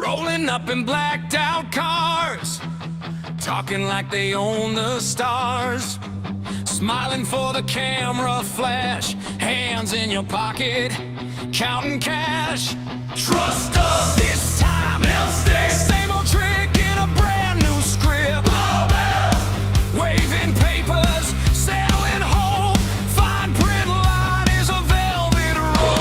Rolling up in blacked out cars, talking like they own the stars. Smiling for the camera flash, hands in your pocket, counting cash. Trust us this time, they'll stay. Same old trick in a brand new script. Waving papers, selling hope. Fine print line is a velvet rope.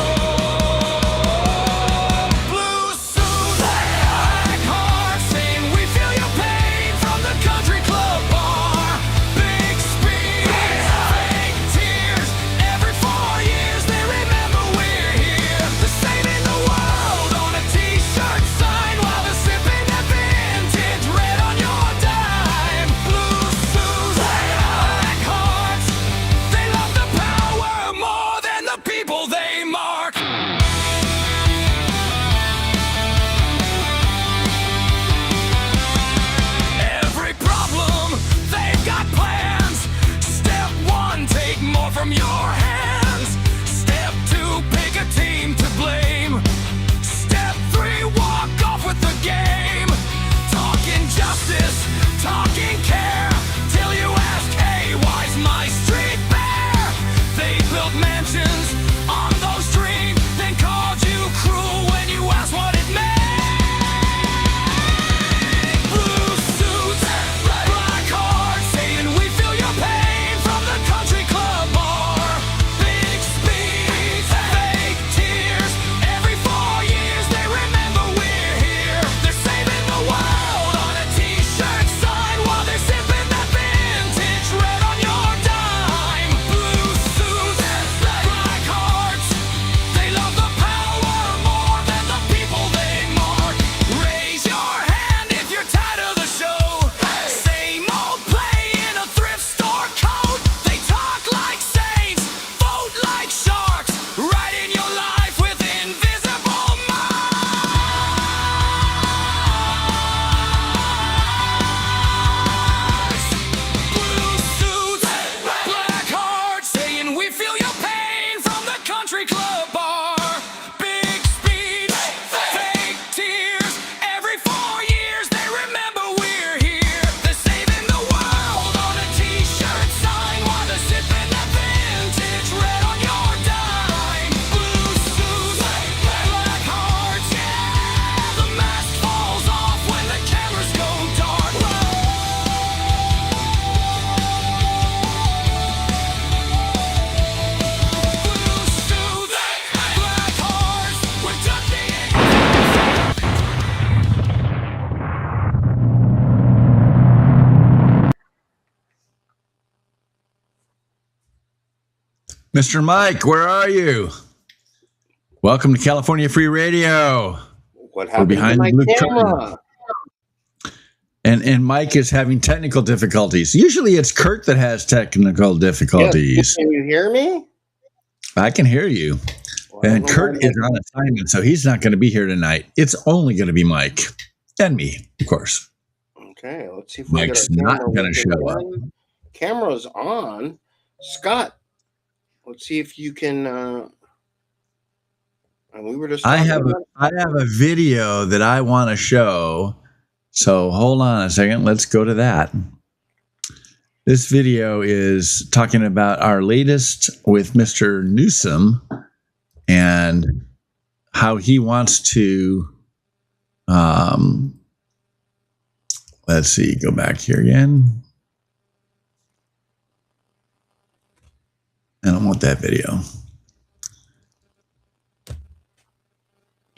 Blue suits, black hearts, saying we feel your pain from the country club bar. Big speech, fake tears. Every 4 years they remember we're here. They're saving the world on a t-shirt sign while they're sipping that vintage red on your dime. Blue suits, black hearts, they love the power more than the people they mark. Every problem, they've got plans. Step 1, take more from your hands. Step 2, pick a team to blame. Step 3, walk off with the game. Talking justice, talking care, till you ask, hey, why's my street bare? They built mansions on those dreams, then called you cruel when you asked what it meant. Blue suits, black hearts, saying we feel your pain from the country club bar. Big speech, fake tears. Every 4 years they remember we're here. They're saving the world on a t-shirt sign while they're sipping that vintage red on your dime. Blue suits, black hearts, they love the power more than the people they mark. Raise your hand if you're tired of the show. Same old play in a thrift store coat. They talk like saints, vote like sharks, writing your life with invisible marks. Blue suits, black hearts, saying we feel your pain from the country club bar. Big speech, fake tears. Every 4 years they remember we're here. They're saving the world on a t-shirt sign while they're sipping that vintage red on your dime. Blue suits, black hearts, yeah. The mask falls off when the cameras go dark. Blue suits, black hearts, we're done being. Mr. Mike, where are you? Welcome to California Free Radio. What happened behind to my the blue camera? And Mike is having technical difficulties. Usually it's Kurt that has technical difficulties. Yes. Can you hear me? I can hear you. Well, I And don't know Kurt why is on assignment, so he's not going to be here tonight. It's only going to be Mike and me, of course. Okay, let's see if we Mike's get our not camera going to working show up. again. Camera's on. Scott, let's see if you can. And we were just. I talking have about- a video that I want to show. So hold on a second. Let's go to that. This video is talking about our latest with Mr. Newsom and how he wants to. Let's see. Go back here again. I don't want that video.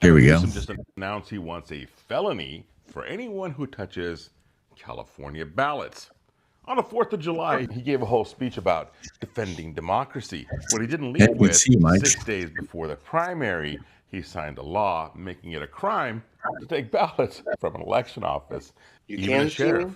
Here we go. Newsom just announced he wants a felony for anyone who touches California ballots. On the 4th of July, he gave a whole speech about defending democracy. What he didn't Yeah, lead we with, see, Mike. 6 days before the primary, he signed a law making it a crime to take ballots from an election office, You even can a see sheriff, me?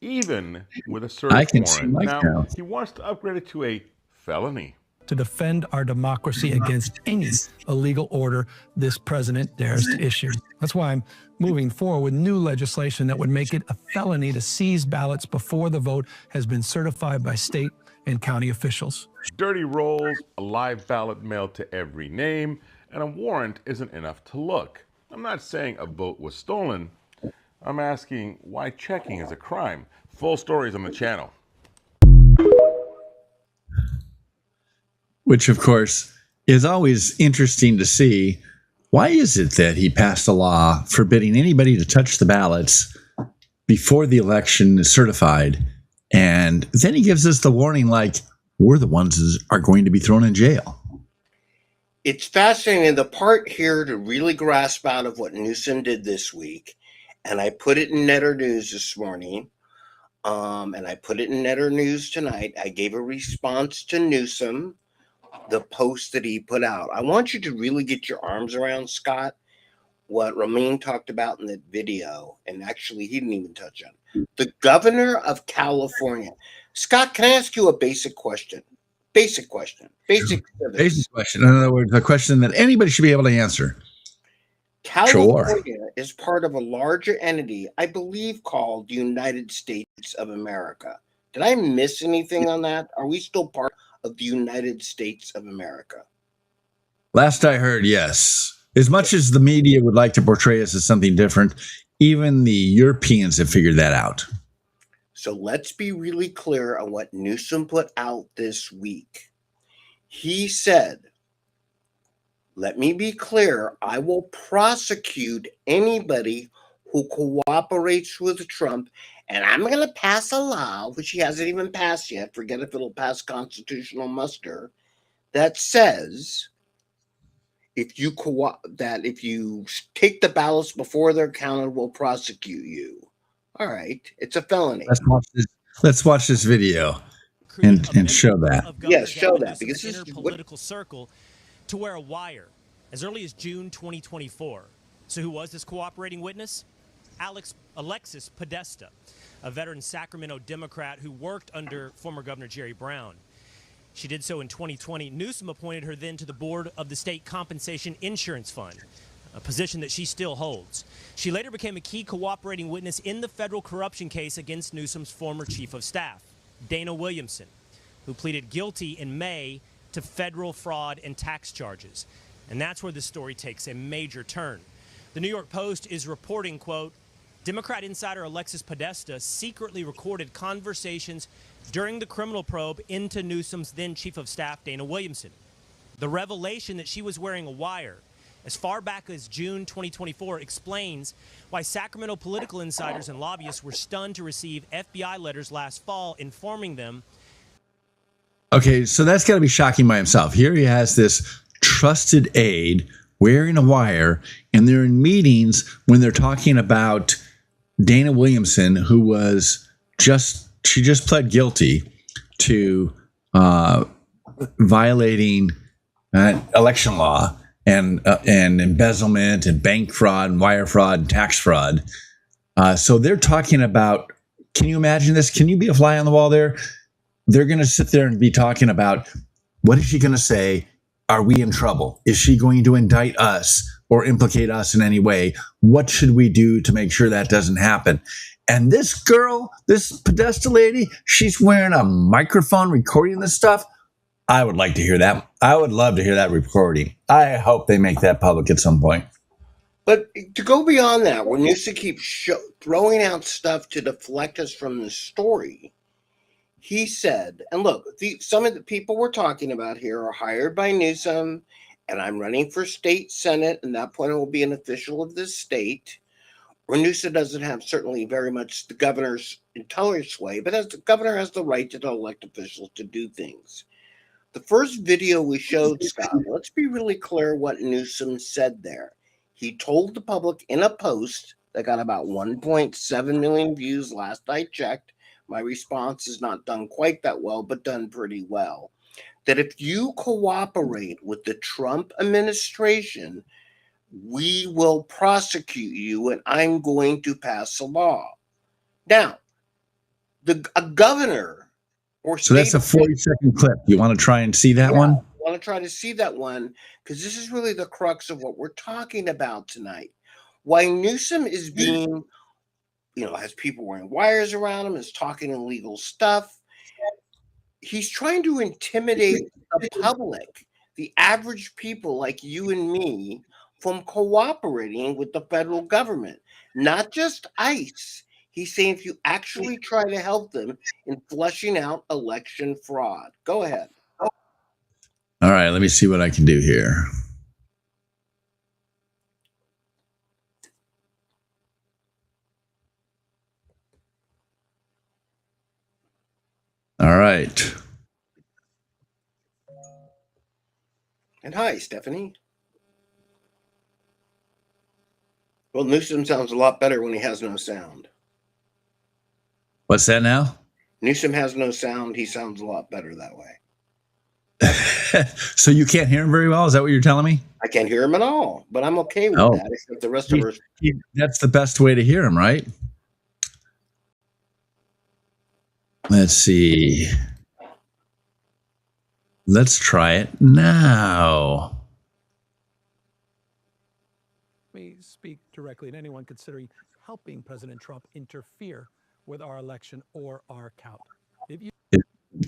even with a search I can see warrant. Mike Now, now. he wants to upgrade it to a felony. To defend our democracy against any illegal order this president dares to issue. That's why I'm moving forward with new legislation that would make it a felony to seize ballots before the vote has been certified by state and county officials. Dirty rolls, a live ballot mailed to every name, and a warrant isn't enough to look. I'm not saying a vote was stolen. I'm asking why checking is a crime. Full stories on the channel. Which, of course, is always interesting to see. Why is it that he passed a law forbidding anybody to touch the ballots before the election is certified? And then he gives us the warning like, we're the ones that are going to be thrown in jail. It's fascinating. The part here to really grasp out of what Newsom did this week, and I put it in Netter News this morning, and I put it in Netter News tonight. I gave a response to Newsom, the post that he put out. I want you to really get your arms around, Scott, what Ramin talked about in that video, and actually he didn't even touch on. The governor of California. Scott, can I ask you a basic question? Basic question. Basic civics. Basic question. In other words, a question that anybody should be able to answer. California is part of a larger entity, I believe, called the United States of America. Did I miss anything on that? Are we still part of the United States of America? Last I heard, yes. As much as the media would like to portray us as something different, even the Europeans have figured that out. So let's be really clear on what Newsom put out this week. He said, let me be clear, I will prosecute anybody who cooperates with Trump, and I'm going to pass a law, which he hasn't even passed yet, forget if it'll pass constitutional muster, that says if you take the ballots before they're counted, we'll prosecute you. All right, it's a felony. Let's watch this video and show that. Yes, show that, because this is political circle to wear a wire as early as June 2024. So who was this cooperating witness? Alexis Podesta, a veteran Sacramento Democrat who worked under former Governor Jerry Brown. She did so in 2020. Newsom appointed her then to the board of the State Compensation Insurance Fund, a position that she still holds. She later became a key cooperating witness in the federal corruption case against Newsom's former chief of staff, Dana Williamson, who pleaded guilty in May to federal fraud and tax charges. And that's where the story takes a major turn. The New York Post is reporting, quote, Democrat insider Alexis Podesta secretly recorded conversations during the criminal probe into Newsom's then chief of staff, Dana Williamson. The revelation that she was wearing a wire as far back as June 2024 explains why Sacramento political insiders and lobbyists were stunned to receive FBI letters last fall informing them. Okay, so that's got to be shocking by himself. Here he has this trusted aide wearing a wire, and they're in meetings when they're talking about Dana Williamson, who was she just pled guilty to violating election law and embezzlement and bank fraud and wire fraud and tax fraud. So they're talking about, can you imagine this? Can you be a fly on the wall there? They're going to sit there and be talking about, what is she going to say? Are we in trouble? Is she going to indict us or implicate us in any way? What should we do to make sure that doesn't happen? And this girl, this Podesta lady, she's wearing a microphone recording this stuff. I would like to hear that. I would love to hear that recording. I hope they make that public at some point. But to go beyond that, when Newsom keeps throwing out stuff to deflect us from the story, he said, and look, some of the people we're talking about here are hired by Newsom, and I'm running for state senate, and at that point I will be an official of this state, where Newsom doesn't have certainly very much the governor's entire sway, but as the governor has the right to elect officials to do things. The first video we showed, Scott, let's be really clear what Newsom said there. He told the public in a post that got about 1.7 million views last I checked. My response is not done quite that well, but done pretty well. That if you cooperate with the Trump administration, we will prosecute you and I'm going to pass a law. Now, a governor or so that's a 40-second clip. You want to try and see that one? I want to try to see that one because this is really the crux of what we're talking about tonight. Why Newsom is being, has people wearing wires around him, is talking illegal stuff. He's trying to intimidate the public, the average people like you and me, from cooperating with the federal government, not just ICE. He's saying if you actually try to help them in flushing out election fraud. Go ahead. All right, let me see what I can do here. All right. And hi, Stephanie. Well, Newsom sounds a lot better when he has no sound. What's that now? Newsom has no sound. He sounds a lot better that way. So you can't hear him very well? Is that what you're telling me? I can't hear him at all, but I'm okay with Oh. that, except the rest of us. That's the best way to hear him, right? Let's see. Let's try it now. Let me speak directly to anyone considering helping President Trump interfere with our election or our count. If you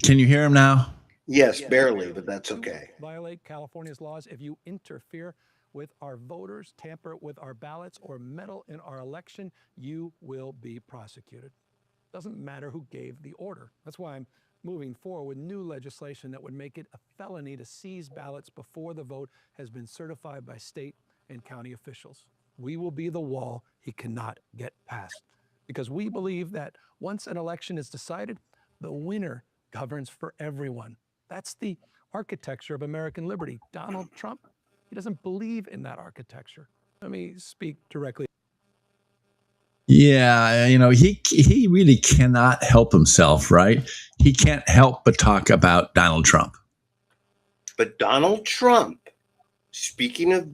Can you hear him now? Yes, barely, but that's okay. violate California's laws, if you interfere with our voters, tamper with our ballots, or meddle in our election, you will be prosecuted. Doesn't matter who gave the order. That's why I'm moving forward with new legislation that would make it a felony to seize ballots before the vote has been certified by state and county officials. We will be the wall he cannot get past, because we believe that once an election is decided, the winner governs for everyone. That's the architecture of American liberty. Donald Trump, he doesn't believe in that architecture. Let me speak directly. Yeah, he really cannot help himself, right? He can't help but talk about Donald Trump. But Donald Trump, speaking of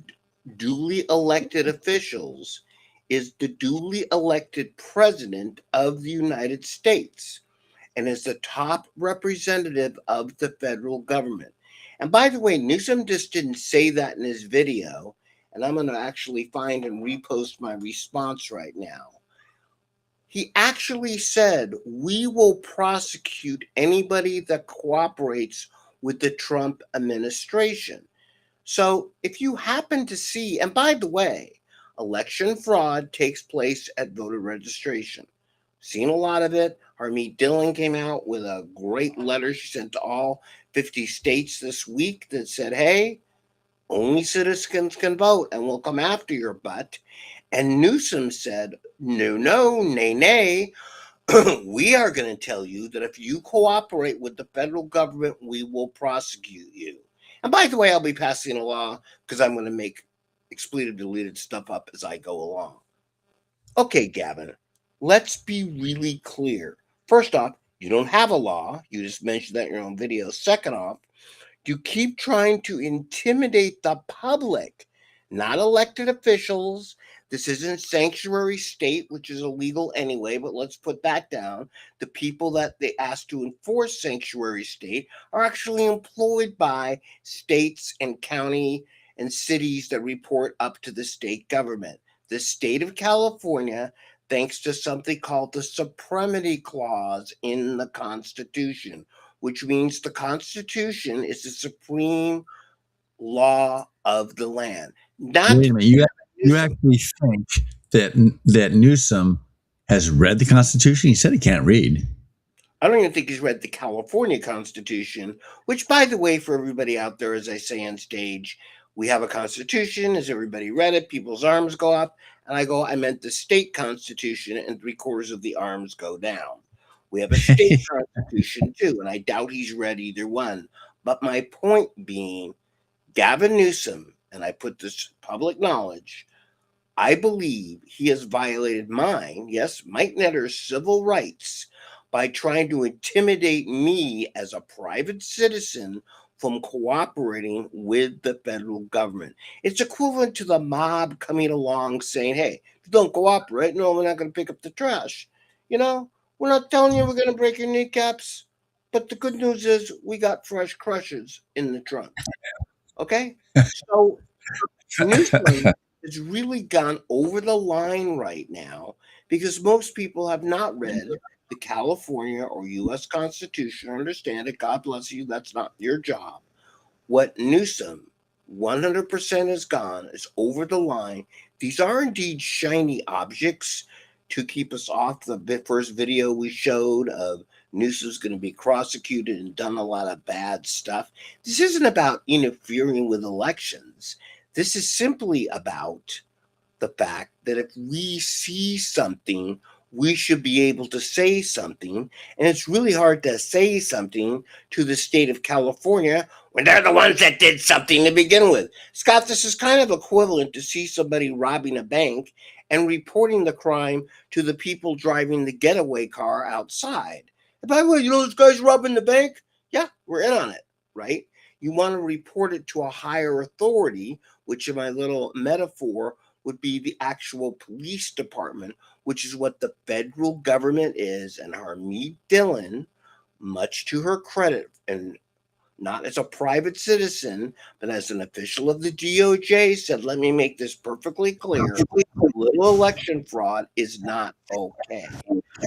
duly elected officials, is the duly elected president of the United States and is the top representative of the federal government. And by the way, Newsom just didn't say that in his video, and I'm going to actually find and repost my response right now. He actually said, we will prosecute anybody that cooperates with the Trump administration. So if you happen to see, and by the way, election fraud takes place at voter registration. Seen a lot of it. Harmeet Dillon came out with a great letter she sent to all 50 states this week that said, hey, only citizens can vote and we'll come after your butt. And Newsom said, no, nay. We are going to tell you that if you cooperate with the federal government, we will prosecute you. And by the way, I'll be passing a law because I'm going to make expletive deleted stuff up as I go along. Okay, Gavin, let's be really clear. First off, you don't have a law. You just mentioned that in your own video. Second off, you keep trying to intimidate the public, not elected officials. This isn't sanctuary state, which is illegal anyway, but let's put that down. The people that they asked to enforce sanctuary state are actually employed by states and county and cities that report up to the state government. The state of California, thanks to something called the Supremacy Clause in the Constitution, which means the Constitution is the supreme law of the land. Not Wait a minute. You actually think that Newsom has read the Constitution? He said he can't read. I don't even think he's read the California Constitution, which, by the way, for everybody out there, as I say on stage, we have a Constitution. Has everybody read it? People's arms go up. And I go, I meant the state Constitution, and 3/4 of the arms go down. We have a state Constitution, too, and I doubt he's read either one. But my point being, Gavin Newsom, and I put this public knowledge, I believe he has violated mine, yes, Mike Netter's civil rights by trying to intimidate me as a private citizen from cooperating with the federal government. It's equivalent to the mob coming along saying, hey, if you don't cooperate, no, we're not going to pick up the trash. You know, we're not telling you we're going to break your kneecaps, but the good news is we got fresh crushes in the trunk. Okay? So Newsom has really gone over the line right now because most people have not read the California or U.S. Constitution or understand it. God bless you. That's not your job. What Newsom 100% is gone. It's over the line. These are indeed shiny objects to keep us off the first video we showed of Newsom's going to be prosecuted and done a lot of bad stuff. This isn't about interfering with elections. This is simply about the fact that if we see something, we should be able to say something. And it's really hard to say something to the state of California when they're the ones that did something to begin with. Scott, this is kind of equivalent to see somebody robbing a bank and reporting the crime to the people driving the getaway car outside. And by the way, you know this guy's robbing the bank? Yeah, we're in on it, right? You want to report it to a higher authority, which in my little metaphor would be the actual police department, which is what the federal government is. And Harmeet Dillon, much to her credit, and not as a private citizen, but as an official of the DOJ, said, let me make this perfectly clear. Little election fraud is not okay.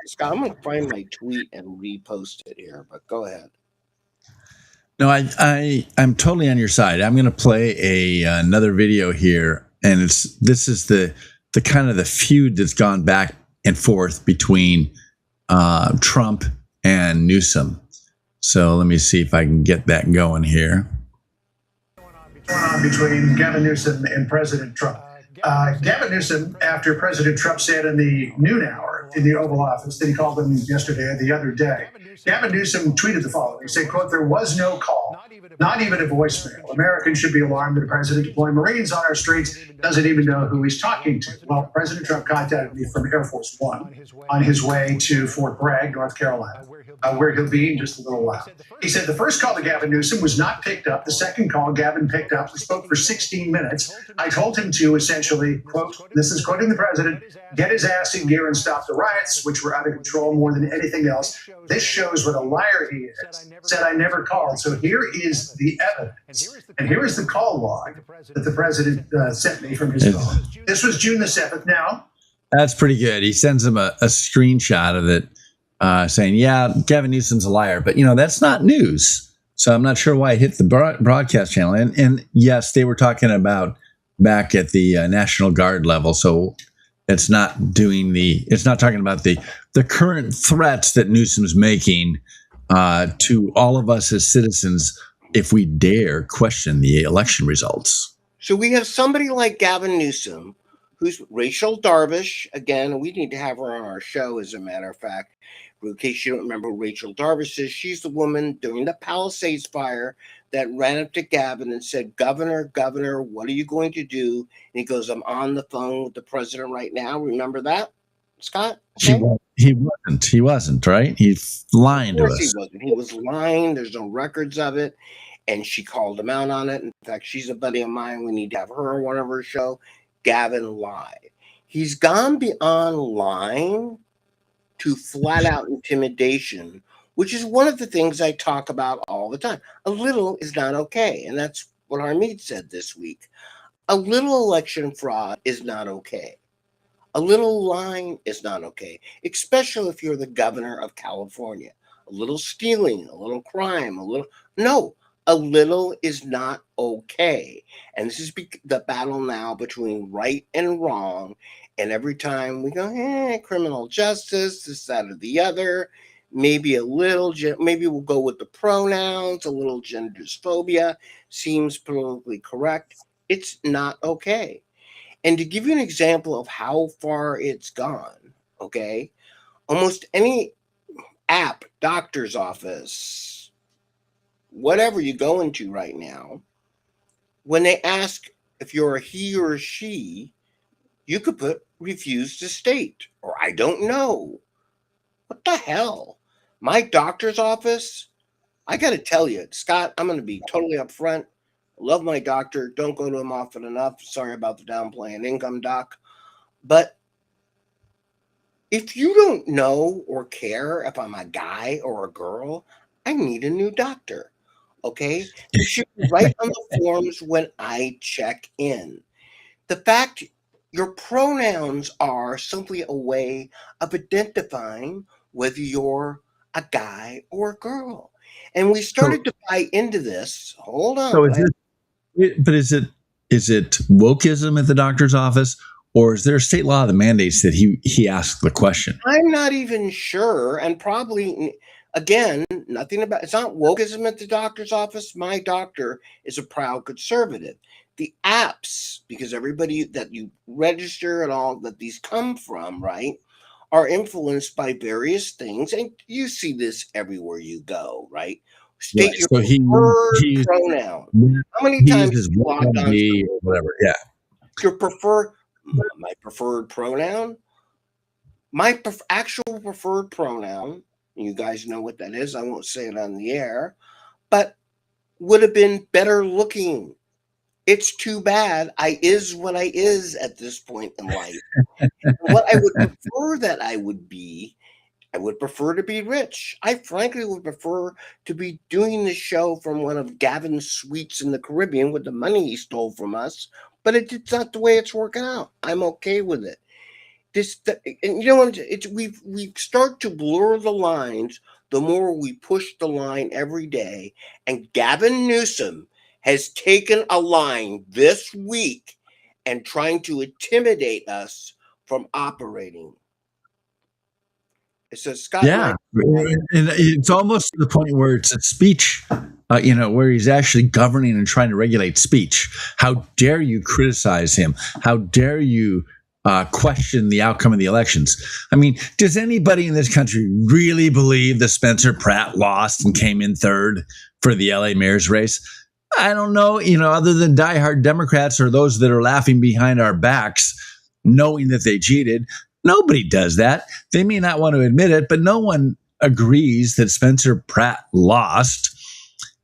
Scott, I'm going to find my tweet and repost it here, but go ahead. No, I'm totally on your side. I'm going to play another video here, and this is the kind of the feud that's gone back and forth between Trump and Newsom. So let me see if I can get that going here. Between Gavin Newsom and President Trump. Gavin Newsom, after President Trump said in the noon hour in the Oval Office that he called him yesterday or the other day, Gavin Newsom tweeted the following. He said, quote, there was no call, not even a voicemail. Americans should be alarmed that a president deploying Marines on our streets doesn't even know who he's talking to. Well, President Trump contacted me from Air Force One on his way to Fort Bragg, North Carolina, where he'll be in just a little while. He said the first call to Gavin Newsom was not picked up. The second call Gavin picked up. We spoke for 16 minutes. I told him to essentially, quote, this is quoting the president, get his ass in gear and stop the riots, which were out of control more than anything else. This shows what a liar he is. Said I never called. So here is the evidence. And here is the call log that the president sent me from his phone. This was June the 7th. Now, that's pretty good. He sends him a screenshot of it saying, yeah, Gavin Newsom's a liar. But, that's not news. So I'm not sure why it hit the broadcast channel. And yes, they were talking about back at the National Guard level. So it's not talking about the current threats that Newsom's making to all of us as citizens if we dare question the election results. So we have somebody like Gavin Newsom, who's Rachel Darvish. Again, we need to have her on our show, as a matter of fact. In case you don't remember who Rachel Darvish is, she's the woman during the Palisades fire that ran up to Gavin and said, Governor, what are you going to do? And he goes, I'm on the phone with the president right now. Remember that, Scott? Okay. He wasn't, right? He's lying to us. He wasn't. He was lying. There's no records of it. And she called him out on it. In fact, she's a buddy of mine. We need to have her on one of her show. Gavin lied. He's gone beyond lying to flat out intimidation, which is one of the things I talk about all the time. A little is not okay. And that's what Harmeet said this week. A little election fraud is not okay. A little lying is not okay, especially if you're the governor of California. A little stealing, a little crime, a little is not okay. And this is the battle now between right and wrong. And every time we go, criminal justice, this, that, or the other, maybe we'll go with the pronouns, a little gender dysphoria seems politically correct. It's not okay. And to give you an example of how far it's gone, okay, almost any app, doctor's office, whatever you go into right now, when they ask if you're a he or a she, you could put refuse to state or I don't know. What the hell? My doctor's office, I got to tell you, Scott, I'm going to be totally upfront. I love my doctor. Don't go to him often enough. Sorry about the downplaying income, doc. But if you don't know or care if I'm a guy or a girl, I need a new doctor. Okay? It should be right on the forms when I check in. The fact your pronouns are simply a way of identifying whether you're a guy or a girl. And we started to buy into this. Hold on. So But is it wokeism at the doctor's office, or is there a state law that mandates that he asked the question? I'm not even sure, and probably again, nothing about it's not wokeism at the doctor's office. My doctor is a proud conservative. The apps, because everybody that you register and all that these come from, right, are influenced by various things, and you see this everywhere you go, right? State Right. your So he preferred used pronoun. How many he times uses have you logged on be or whatever. Yeah. your preferred my preferred pronoun? My actual preferred pronoun, you guys know what that is. I won't say it on the air, but would have been better looking. It's too bad I is what I is at this point in life. What I would prefer that I would be, I would prefer to be rich. I frankly would prefer to be doing the show from one of Gavin's suites in the Caribbean with the money he stole from us, but it's not the way it's working out. I'm okay with it. And you know what? We start to blur the lines the more we push the line every day. And Gavin Newsom has taken a line this week and trying to intimidate us from operating. It says Scott. Yeah, and it's almost to the point where it's a speech, where he's actually governing and trying to regulate speech. How dare you criticize him? How dare you question the outcome of the elections? I mean, does anybody in this country really believe that Spencer Pratt lost and came in third for the LA mayor's race? I don't know, other than diehard Democrats or those that are laughing behind our backs, knowing that they cheated. Nobody does that. They may not want to admit it, but no one agrees that Spencer Pratt lost.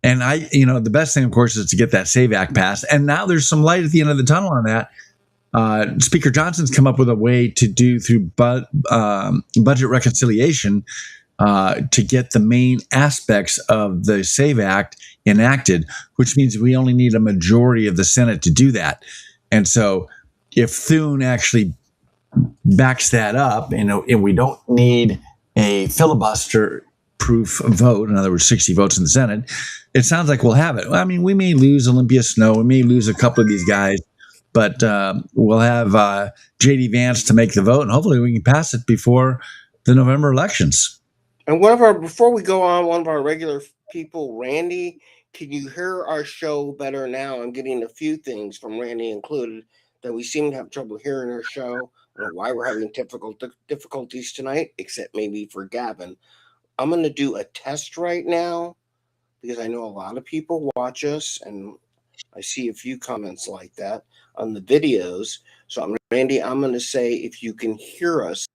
And the best thing, of course, is to get that SAVE Act passed. And now there's some light at the end of the tunnel on that. Speaker Johnson's come up with a way to do through budget reconciliation to get the main aspects of the SAVE Act enacted, which means we only need a majority of the Senate to do that. And so if Thune actually backs that up, and we don't need a filibuster-proof vote, in other words, 60 votes in the Senate, it sounds like we'll have it. I mean, we may lose Olympia Snowe, we may lose a couple of these guys, but we'll have J.D. Vance to make the vote, and hopefully we can pass it before the November elections. And before we go on, one of our regular people, Randy, can you hear our show better now? I'm getting a few things from Randy included that we seem to have trouble hearing our show. I don't know why we're having difficulties tonight, except maybe for Gavin. I'm going to do a test right now because I know a lot of people watch us, and I see a few comments like that on the videos. So, Randy, I'm going to say if you can hear us.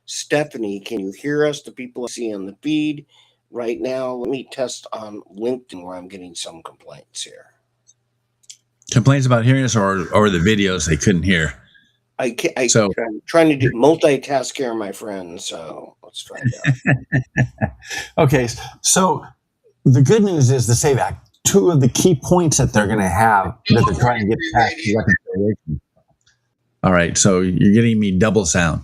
Stephanie, can you hear us? The people I see on the feed right now. Let me test on LinkedIn where I'm getting some complaints here. Complaints about hearing us or the videos they couldn't hear? I'm trying to do multitask here, my friend. So let's try that. Okay, so the good news is the SAVE Act. Two of the key points that they're going to have that they're trying to get past the reconciliation. All right, so you're getting me double sound.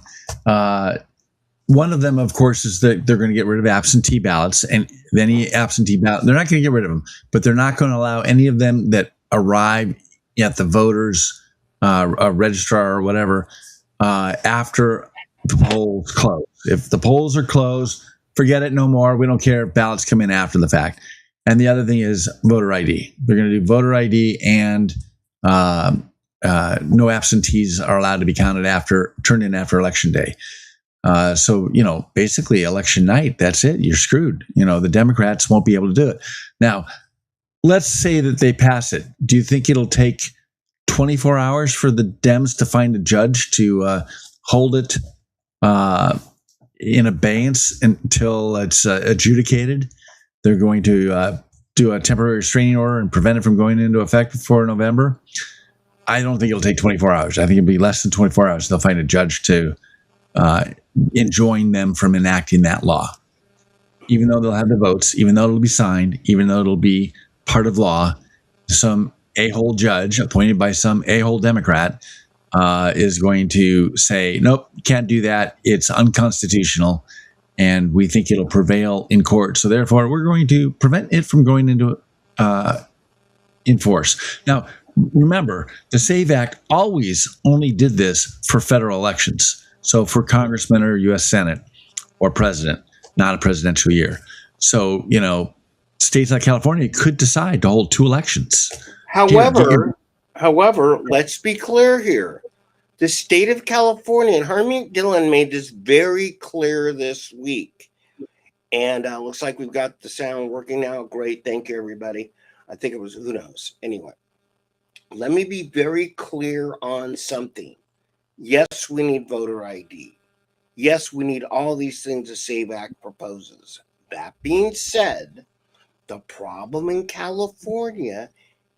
One of them, of course, is that they're going to get rid of absentee ballots, and any absentee ballot, they're not going to get rid of them, but they're not going to allow any of them that arrive at the voters' registrar or whatever after the polls close. If the polls are closed, forget it, no more. We don't care if ballots come in after the fact. And the other thing is voter ID. They're going to do voter ID, and no absentees are allowed to be turned in after election day. So, basically election night, that's it. You're screwed. The Democrats won't be able to do it. Now, let's say that they pass it. Do you think it'll take 24 hours for the Dems to find a judge to hold it in abeyance until it's adjudicated? They're going to do a temporary restraining order and prevent it from going into effect before November. I don't think it'll take 24 hours. I think it'll be less than 24 hours. They'll find a judge to enjoin them from enacting that law. Even though they'll have the votes, even though it'll be signed, even though it'll be part of law, some a-hole judge appointed by some a-hole Democrat is going to say, nope, can't do that. It's unconstitutional. And we think it'll prevail in court. So therefore, we're going to prevent it from going into in force. Now, remember, the SAVE Act always only did this for federal elections. So for congressman or U.S. Senate or president, not a presidential year. So, you know, states like California could decide to hold 2 elections. However, let's be clear here. The state of California, and Harmeet Dillon made this very clear this week. And looks like we've got the sound working now. Great. Thank you, everybody. I think it was, who knows? Anyway, let me be very clear on something. Yes, we need voter ID. Yes, we need all these things the SAVE Act proposes. That being said, the problem in California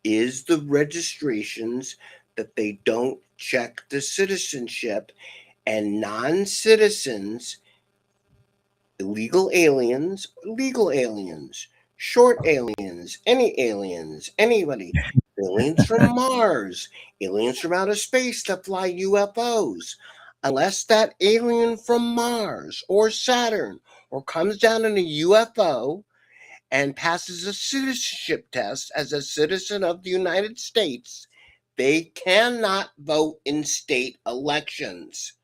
is the registrations that they don't check the citizenship, and non-citizens, illegal aliens, legal aliens, short aliens, anybody, aliens from Mars, aliens from outer space that fly UFOs. Unless that alien from Mars or Saturn or comes down in a UFO and passes a citizenship test as a citizen of the United States, they cannot vote in state elections.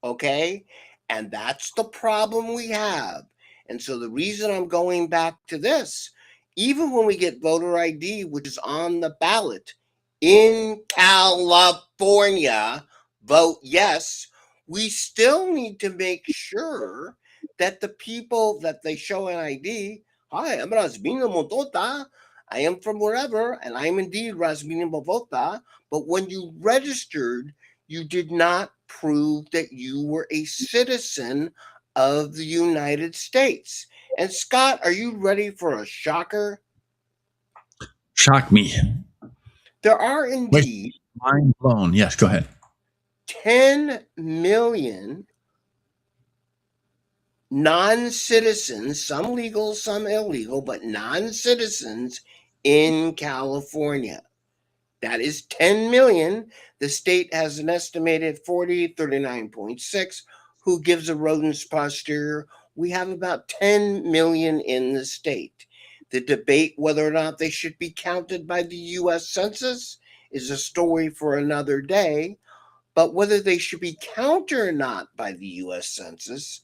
Okay? And that's the problem we have. And so the reason I'm going back to this, even when we get voter ID, which is on the ballot in California, vote yes, we still need to make sure that the people that they show an ID, hi, I'm Rasmina Motota, I am from wherever, and I am indeed Rasmina Motota, but when you registered, you did not prove that you were a citizen of the United States. And Scott, are you ready for a shocker? Shock me. There are indeed Mind blown. Yes, go ahead. 10 million non-citizens, some legal, some illegal, but non-citizens in California. That is 10 million. The state has an estimated 39.6. Who gives a rodent's posture? We have about 10 million in the state. The debate whether or not they should be counted by the U.S. Census is a story for another day. But whether they should be counted or not by the U.S. Census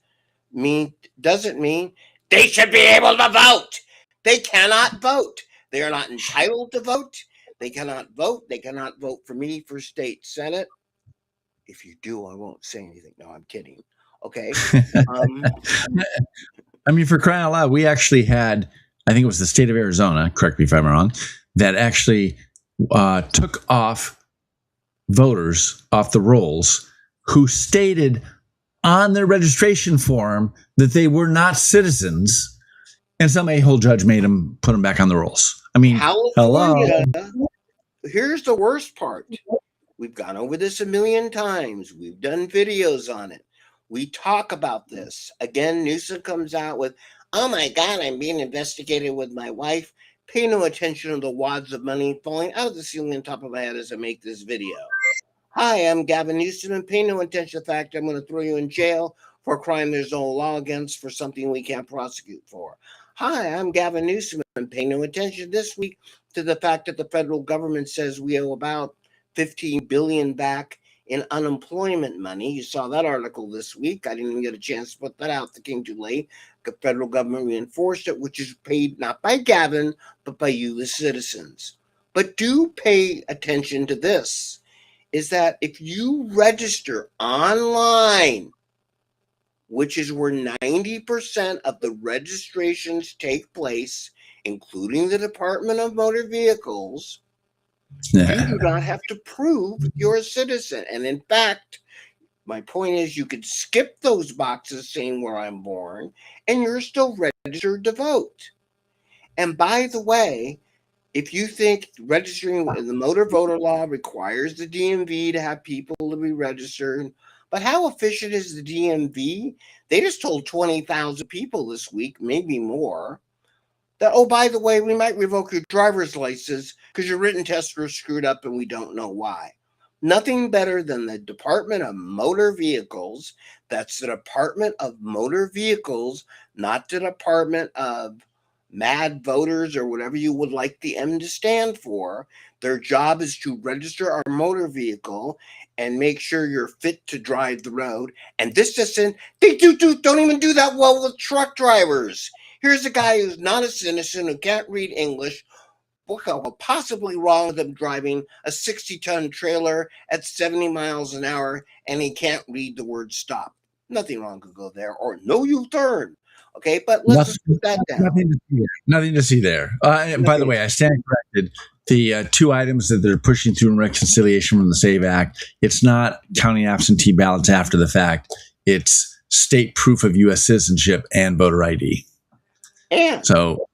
doesn't mean they should be able to vote. They cannot vote. They are not entitled to vote. They cannot vote. They cannot vote for me for state senate. If you do, I won't say anything. No, I'm kidding. Okay. I mean, for crying out loud, we actually had, I think it was the state of Arizona, correct me if I'm wrong, that actually took off voters off the rolls who stated on their registration form that they were not citizens, and some a-hole judge made them put them back on the rolls. I mean, California, hello. Here's the worst part. We've gone over this a million times. We've done videos on it. We talk about this. Again, Newsom comes out with, oh my God, I'm being investigated with my wife. Pay no attention to the wads of money falling out of the ceiling on top of my head as I make this video. Hi, I'm Gavin Newsom, and pay no attention to the fact I'm going to throw you in jail for a crime there's no law against, for something we can't prosecute for. Hi, I'm Gavin Newsom, and pay no attention this week to the fact that the federal government says we owe about $15 billion back in unemployment money. You saw that article this week. I didn't even get a chance to put that out. That came too late. The federal government reinforced it, which is paid not by Gavin, but by you, the citizens. But do pay attention to this, is that if you register online, which is where 90% of the registrations take place, including the Department of Motor Vehicles, you do not have to prove you're a citizen. And in fact, my point is you could skip those boxes saying where I'm born, and you're still registered to vote. And by the way, if you think registering the motor voter law requires the DMV to have people to be registered, but how efficient is the DMV? They just told 20,000 people this week, maybe more, that, oh, by the way, we might revoke your driver's license because your written tests were screwed up and we don't know why. Nothing better than the Department of Motor Vehicles. That's the Department of Motor Vehicles, not the Department of mad voters or whatever you would like the M to stand for. Their job is to register our motor vehicle and make sure you're fit to drive the road. And this doesn't, they don't even do that well with truck drivers. Here's a guy who's not a citizen, who can't read English. What could possibly wrong with him driving a 60-ton trailer at 70 miles an hour, and he can't read the word stop? Nothing wrong could go there, or no U-turn. Okay, but let's just put that down. Nothing to see there. By the way, I stand corrected. The two items that they're pushing through in reconciliation from the SAVE Act, it's not counting absentee ballots after the fact. It's state proof of U.S. citizenship and voter ID. And so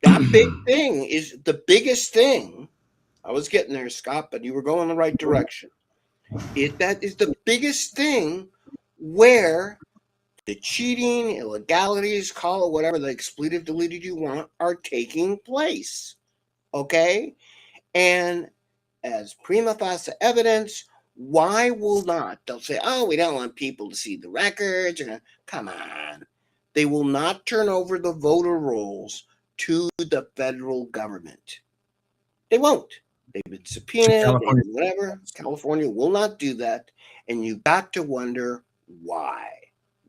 that big thing is the biggest thing. I was getting there, Scott, but you were going the right direction. That is the biggest thing where the cheating, illegalities, call it whatever, the expletive deleted you want, are taking place. Okay? And as prima facie evidence, why will not? They'll say, oh, we don't want people to see the records. Come on. They will not turn over the voter rolls to the federal government. They won't. They've been subpoenaed, whatever. California will not do that. And you got to wonder why.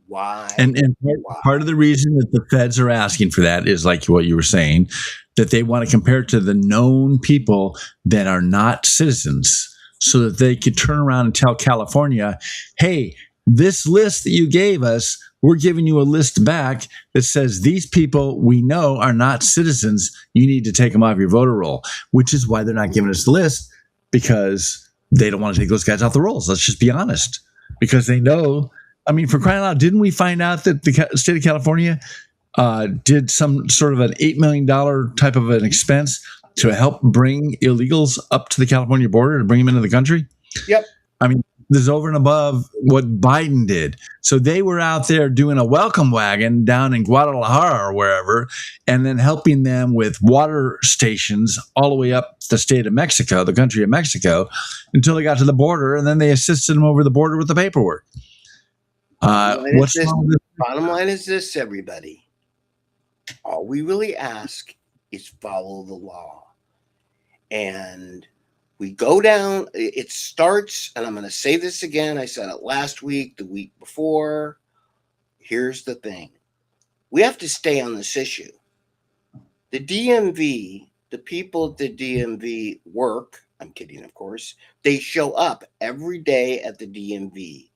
Why? And part of the reason that the feds are asking for that is like what you were saying, that they want to compare it to the known people that are not citizens so that they could turn around and tell California, hey, this list that you gave us, we're giving you a list back that says these people we know are not citizens. You need to take them off your voter roll, which is why they're not giving us the list, because they don't want to take those guys off the rolls. Let's just be honest, because they know. I mean, for crying out loud, didn't we find out that the state of California did some sort of an $8 million type of an expense to help bring illegals up to the California border to bring them into the country? Yep. I mean, this is over and above what Biden did. So they were out there doing a welcome wagon down in Guadalajara or wherever, and then helping them with water stations all the way up the state of Mexico, the country of Mexico, until they got to the border, and then they assisted them over the border with the paperwork. What's wrong with this? Bottom line is this, everybody. All we really ask is follow the law. And we go down, it starts, and I'm going to say this again. I said it last week, the week before. Here's the thing. We have to stay on this issue. The DMV, the people at the DMV work, I'm kidding, of course, they show up every day at the DMV.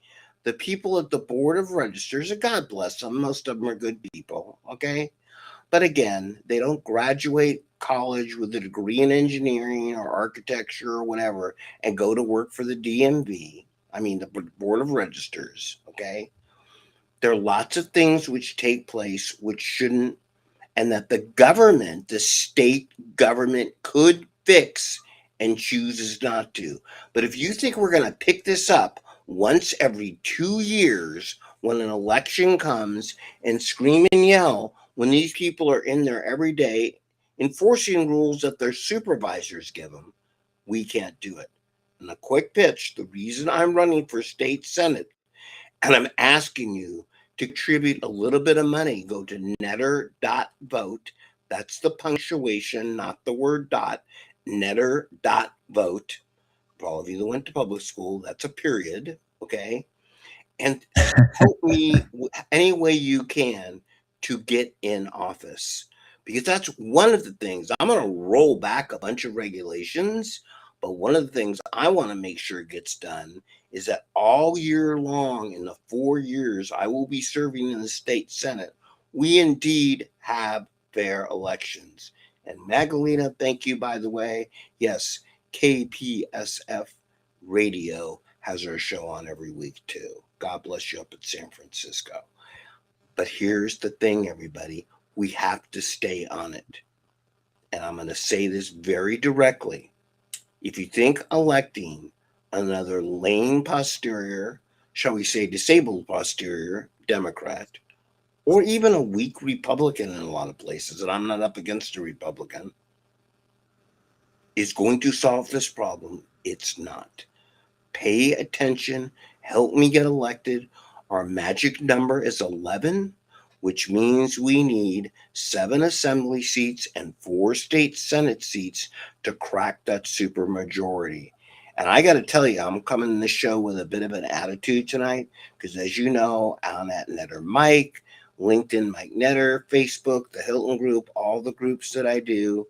The people at the Board of Registers, and God bless them, most of them are good people, okay? But again, they don't graduate college with a degree in engineering or architecture or whatever and go to work for the DMV. I mean, the Board of Registers, okay? There are lots of things which take place which shouldn't, and that the government, the state government, could fix and chooses not to. But if you think we're going to pick this up once every 2 years when an election comes and scream and yell when these people are in there every day enforcing rules that their supervisors give them, we can't do it. And a quick pitch, the reason I'm running for state senate and I'm asking you to contribute a little bit of money, go to netter.vote. That's the punctuation, not the word dot. Netter.vote. For all of you that went to public school, that's a period, okay? And help me any way you can to get in office. Because that's one of the things. I'm going to roll back a bunch of regulations, but one of the things I want to make sure gets done is that all year long in the 4 years I will be serving in the state senate, we indeed have fair elections. And Magdalena, thank you, by the way. Yes, KPSF Radio has our show on every week, too. God bless you up at San Francisco. But here's the thing, everybody. We have to stay on it. And I'm going to say this very directly. If you think electing another lame posterior, shall we say disabled posterior Democrat, or even a weak Republican in a lot of places, and I'm not up against a Republican, is going to solve this problem, it's not. Pay attention. Help me get elected. Our magic number is 11. which means we need 7 assembly seats and 4 state Senate seats to crack that supermajority. And I got to tell you, I'm coming to this show with a bit of an attitude tonight because, as you know, I'm at Netter Mike, LinkedIn Mike Netter, Facebook, the Hilton Group, all the groups that I do.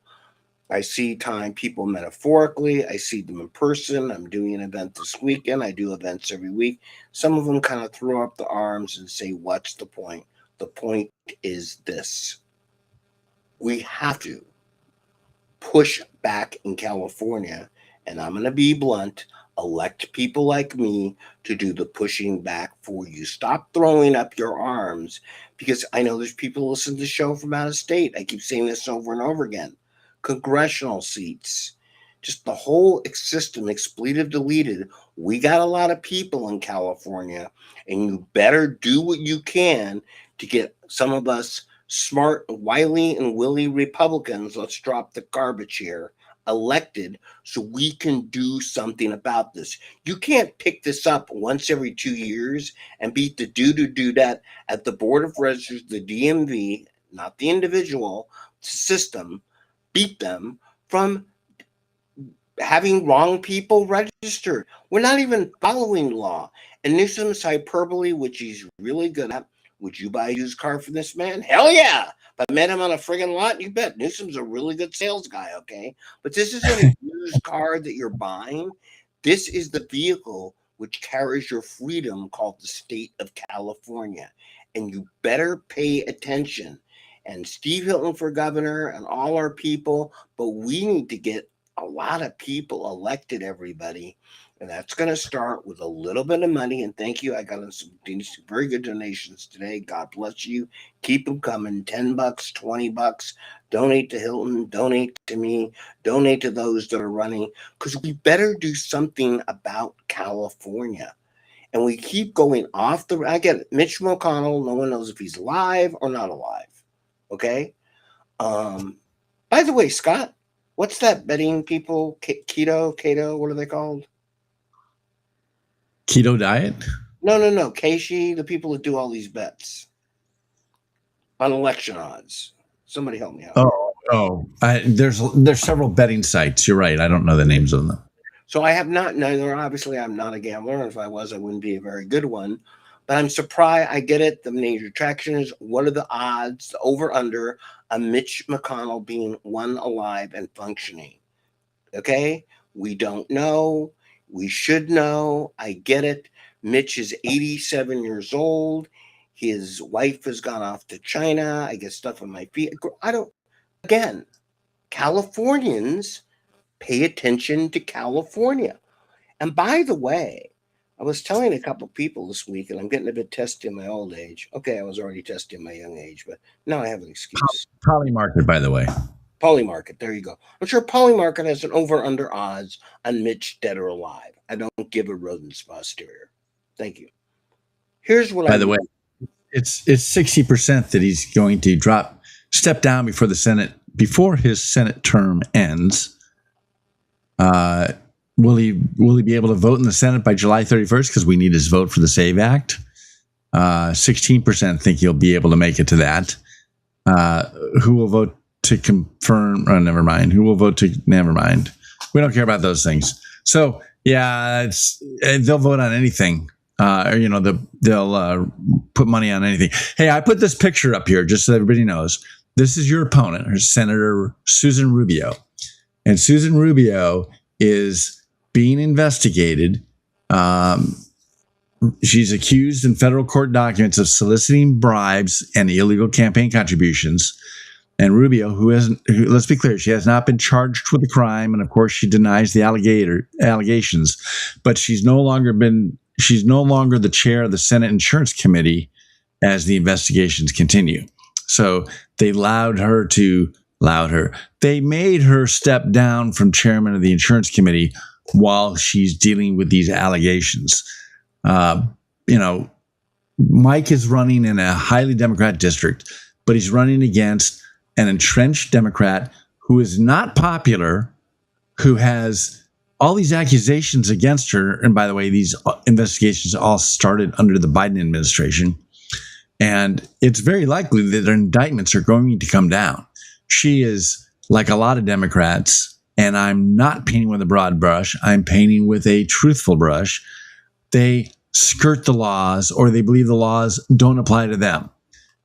I see people metaphorically. I see them in person. I'm doing an event this weekend. I do events every week. Some of them kind of throw up the arms and say, what's the point? The point is this. We have to push back in California, and I'm going to be blunt, elect people like me to do the pushing back for you. Stop throwing up your arms, because I know there's people listening to the show from out of state. I keep saying this over and over again. Congressional seats, just the whole system, expletive deleted. We got a lot of people in California, and you better do what you can to get some of us smart, wily, and willy Republicans, let's drop the garbage here, elected so we can do something about this. You can't pick this up once every 2 years and beat the do-that at the Board of Registers, the DMV, not the individual system, beat them from having wrong people registered. We're not even following law. And Newsom's hyperbole, which he's really good at, would you buy a used car for this man? Hell yeah. If I met him on a friggin' lot, you bet. Newsom's a really good sales guy, okay? But this isn't a used car that you're buying. This is the vehicle which carries your freedom, called the state of California. And you better pay attention. And Steve Hilton for governor and all our people, but we need to get a lot of people elected, everybody. And that's going to start with a little bit of money. And thank you. I got some very good donations today. God bless you. Keep them coming. $10, $20. Donate to Hilton. Donate to me. Donate to those that are running. Because we better do something about California. And we keep going off the... I get it. Mitch McConnell. No one knows if he's alive or not alive. Okay? By the way, Scott, what's that betting people? Keto, what are they called? Keto diet? No. Keishi, the people that do all these bets on election odds. Somebody help me out. There's several betting sites. You're right. I don't know the names of them. So I have not. Neither. Obviously, I'm not a gambler. And if I was, I wouldn't be a very good one. But I'm surprised. I get it. The major attraction is, what are the odds, the over/under, of Mitch McConnell being one alive and functioning? Okay, we don't know. We should know. I get it. Mitch is 87 years old. His wife has gone off to China. I get stuff on my feet. Again, Californians pay attention to California. And by the way, I was telling a couple people this week, and I'm getting a bit testy in my old age. Okay, I was already testy in my young age, but now I have an excuse. Polymarket, by the way. Polymarket, there you go. I'm sure Polymarket has an over/under odds on Mitch dead or alive. I don't give a rodent's posterior. Thank you. Here's what By the way, it's 60% that he's going to step down before his Senate term ends. Will he be able to vote in the Senate by July 31st? Because we need his vote for the SAVE Act. 16% think he'll be able to make it to that. Who will vote to confirm? Oh, never mind. Who will vote to? Never mind. We don't care about those things. So yeah, they'll vote on anything. They'll put money on anything. Hey, I put this picture up here just so everybody knows. This is your opponent, Senator Susan Rubio, and Susan Rubio is being investigated. She's accused in federal court documents of soliciting bribes and illegal campaign contributions. And Rubio, let's be clear, she has not been charged with a crime, and of course she denies the allegations. But she's no longer the chair of the Senate Insurance Committee as the investigations continue. So they They made her step down from chairman of the Insurance Committee while she's dealing with these allegations. Mike is running in a highly Democrat district, but he's running against an entrenched Democrat who is not popular, who has all these accusations against her. And by the way, these investigations all started under the Biden administration. And it's very likely that her indictments are going to come down. She is like a lot of Democrats, and I'm not painting with a broad brush. I'm painting with a truthful brush. They skirt the laws, or they believe the laws don't apply to them.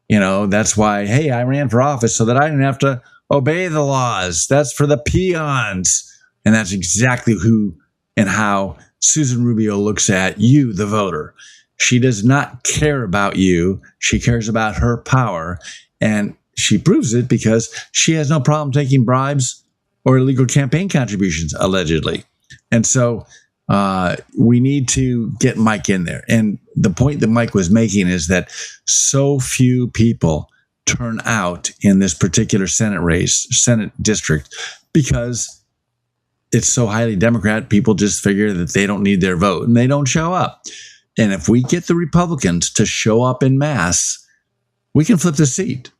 You know, that's why, hey, I ran for office so that I didn't have to obey the laws. That's for the peons. And that's exactly who and how Susan Rubio looks at you, the voter. She does not care about you. She cares about her power. And she proves it because she has no problem taking bribes or illegal campaign contributions, allegedly. And so we need to get Mike in there. And the point that Mike was making is that so few people turn out in this particular Senate race, Senate district, because it's so highly Democrat. People just figure that they don't need their vote and they don't show up. And if we get the Republicans to show up in mass, we can flip the seat.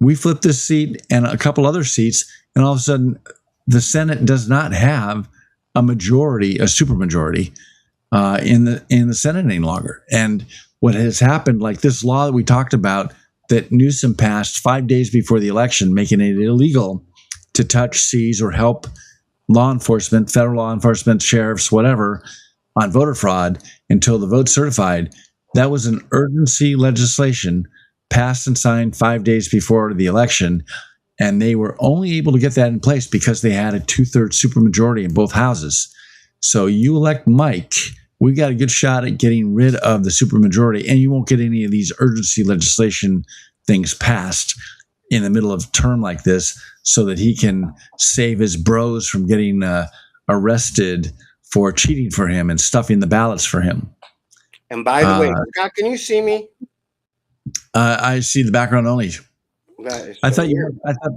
We flip this seat and a couple other seats, and all of a sudden the Senate does not have a majority, a supermajority in the Senate any longer. And what has happened, like this law that we talked about that Newsom passed 5 days before the election, making it illegal to touch, seize, or help law enforcement, federal law enforcement, sheriffs, whatever, on voter fraud until the vote's certified. That was an urgency legislation passed and signed 5 days before the election. And they were only able to get that in place because they had a 2/3 supermajority in both houses. So you elect Mike, we got a good shot at getting rid of the supermajority, and you won't get any of these urgency legislation things passed in the middle of a term like this so that he can save his bros from getting arrested for cheating for him and stuffing the ballots for him. And by the way, Scott, can you see me? I see the background only. I thought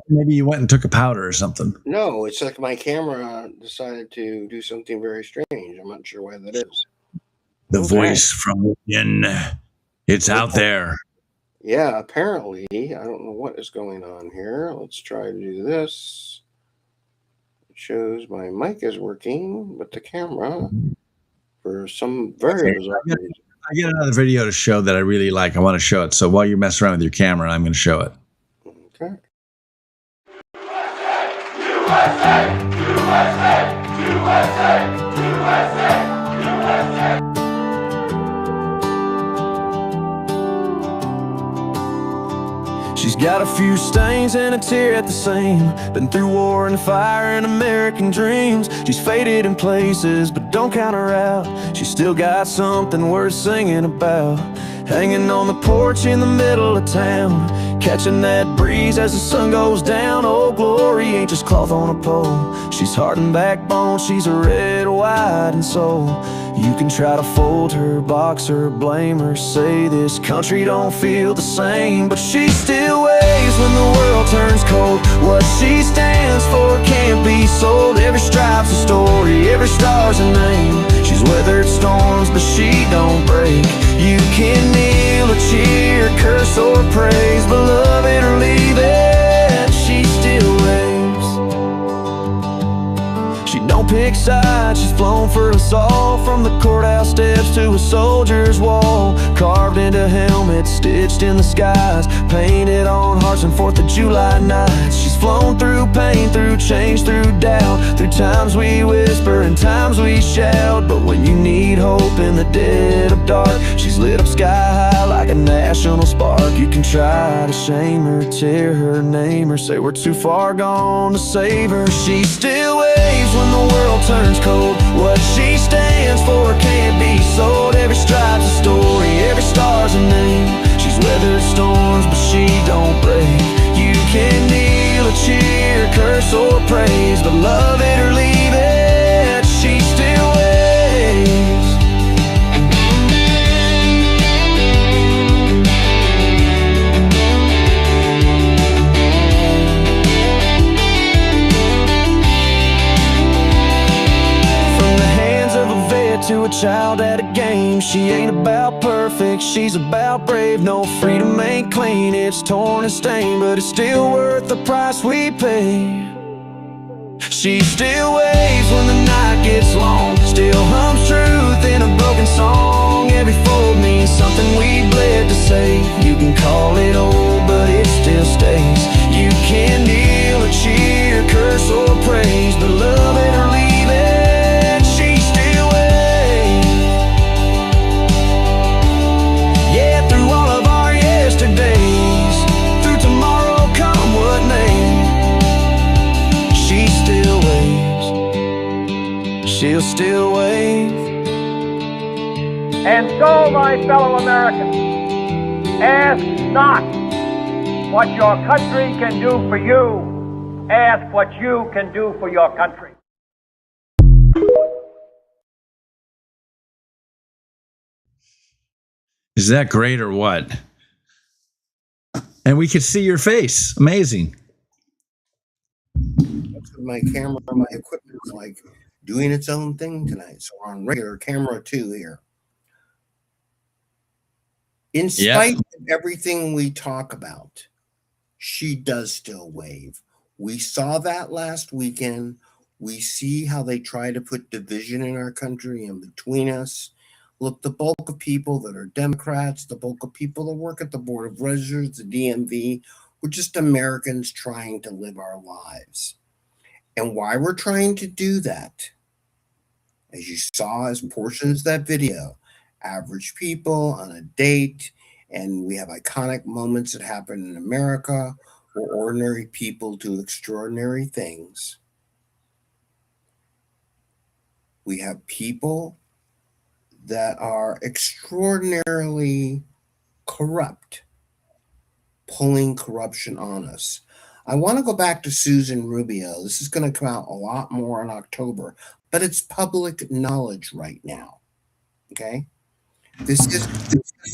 maybe you went and took a powder or something. No, it's like my camera decided to do something very strange. I'm not sure why that is. The voice from within, it's out there. Yeah, apparently. I don't know what is going on here. Let's try to do this. It shows my mic is working, but the camera, for some very bizarre reason. I get another video to show that I really like. I want to show it. So while you're messing around with your camera, I'm going to show it. Okay. She's got a few stains and a tear at the seam. Been through war and fire and American dreams. She's faded in places, but don't count her out. She's still got something worth singing about. Hanging on the porch in the middle of town, catching that breeze as the sun goes down. Oh, glory ain't just cloth on a pole. She's heart and backbone, she's a red, white, and soul. You can try to fold her, box her, blame her, say this country don't feel the same, but she still waves when the world turns cold. What she stands for can't be sold. Every stripe's a story, every star's a name. She's weathered storms, but she don't break. You can kneel or cheer, curse or praise, but love it or leave it, she still waves. She don't pick sides, she's flown for us all. From the courthouse steps to a soldier's wall, carved into helmets, stitched in the skies, painted on hearts and 4th of July nights. She's flown through pain, through change, through doubt, through times we whisper and times we shout. But when you need hope in the dead of dark, she's lit up sky high like a national spark. You can try to shame her, tear her, name her, say we're too far gone to save her. She still waves when the world turns cold. What she stands for can't be sold. Every stripe's a story, every star's a name. She's weathered storms, but she don't break. You can kneel or cheer, curse or praise, but love it or leave it, she still waves. To a child at a game, she ain't about perfect, she's about brave. No, freedom ain't clean, it's torn and stained, but it's still worth the price we pay. She still waves when the night gets long, still hums truth in a broken song. Every fold means something we bled to say. You can still wave. And so, my fellow Americans, ask not what your country can do for you. Ask what you can do for your country. Is that great or what? And we could see your face. Amazing. My camera, my equipment is like doing its own thing tonight. So we're on regular camera 2 here. In spite of everything we talk about, she does still wave. We saw that last weekend. We see how they try to put division in our country and between us. Look, the bulk of people that are Democrats, the bulk of people that work at the Board of Registers, the DMV, we're just Americans trying to live our lives. And why we're trying to do that, as you saw as portions of that video, average people on a date, and we have iconic moments that happen in America where ordinary people do extraordinary things. We have people that are extraordinarily corrupt, pulling corruption on us. I want to go back to Susan Rubio. This is going to come out a lot more in October, but it's public knowledge right now. Okay?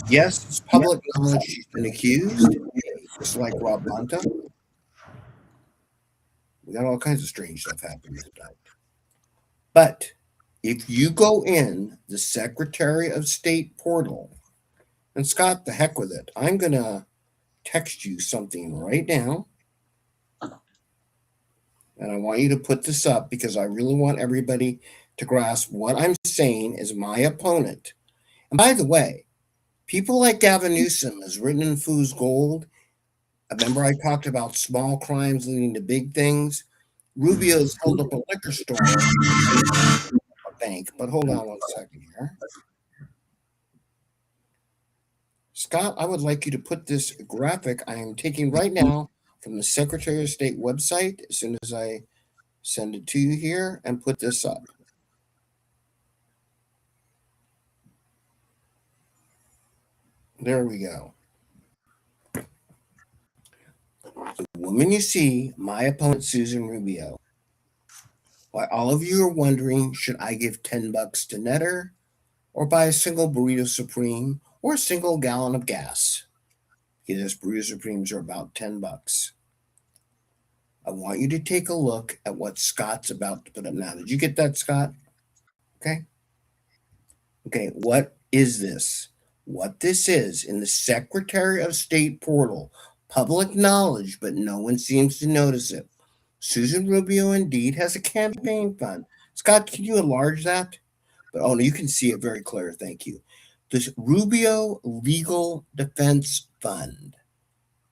Yes, it's public knowledge. She's been accused, just like Rob Bonta. We got all kinds of strange stuff happening tonight. But if you go in the Secretary of State portal, and Scott, the heck with it, I'm going to text you something right now. And I want you to put this up because I really want everybody to grasp what I'm saying is my opponent. And by the way, people like Gavin Newsom, as written in Fool's Gold, remember I talked about small crimes leading to big things? Rubio's held up a liquor store, a bank, but hold on one second here. Scott, I would like you to put this graphic I am taking right now from the Secretary of State website as soon as I send it to you here and put this up. There we go. The woman you see, my opponent, Susan Rubio. Why all of you are wondering, should I give $10 to Netter or buy a single Burrito Supreme or a single gallon of gas? Because Burrito Supremes are about $10. I want you to take a look at what Scott's about to put up now. Did you get that, Scott? Okay. Okay, what is this? What this is in the Secretary of State portal, public knowledge, but no one seems to notice it. Susan Rubio indeed has a campaign fund. Scott, can you enlarge that? But oh no, you can see it very clear. Thank you. This Rubio Legal Defense Fund.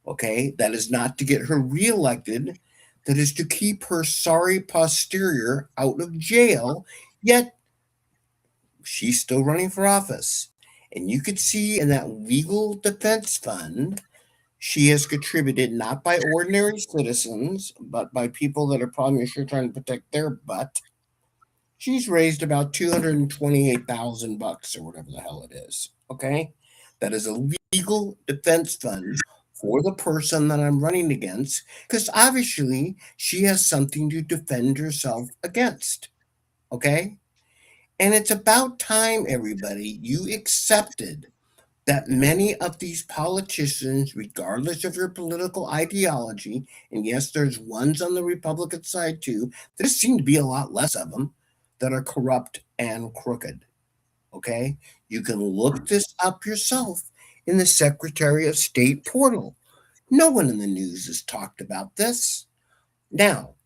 Okay, that is not to get her reelected. That is to keep her sorry posterior out of jail, yet she's still running for office. And you could see in that legal defense fund, she has contributed not by ordinary citizens, but by people that are probably sure trying to protect their butt. She's raised about $228,000 or whatever the hell it is. Okay, that is a legal defense fund for the person that I'm running against, because obviously she has something to defend herself against. Okay? And it's about time, everybody, you accepted that many of these politicians, regardless of your political ideology, and yes, there's ones on the Republican side too, there seem to be a lot less of them that are corrupt and crooked. Okay? You can look this up yourself in the Secretary of State portal. No one in the news has talked about this. Now,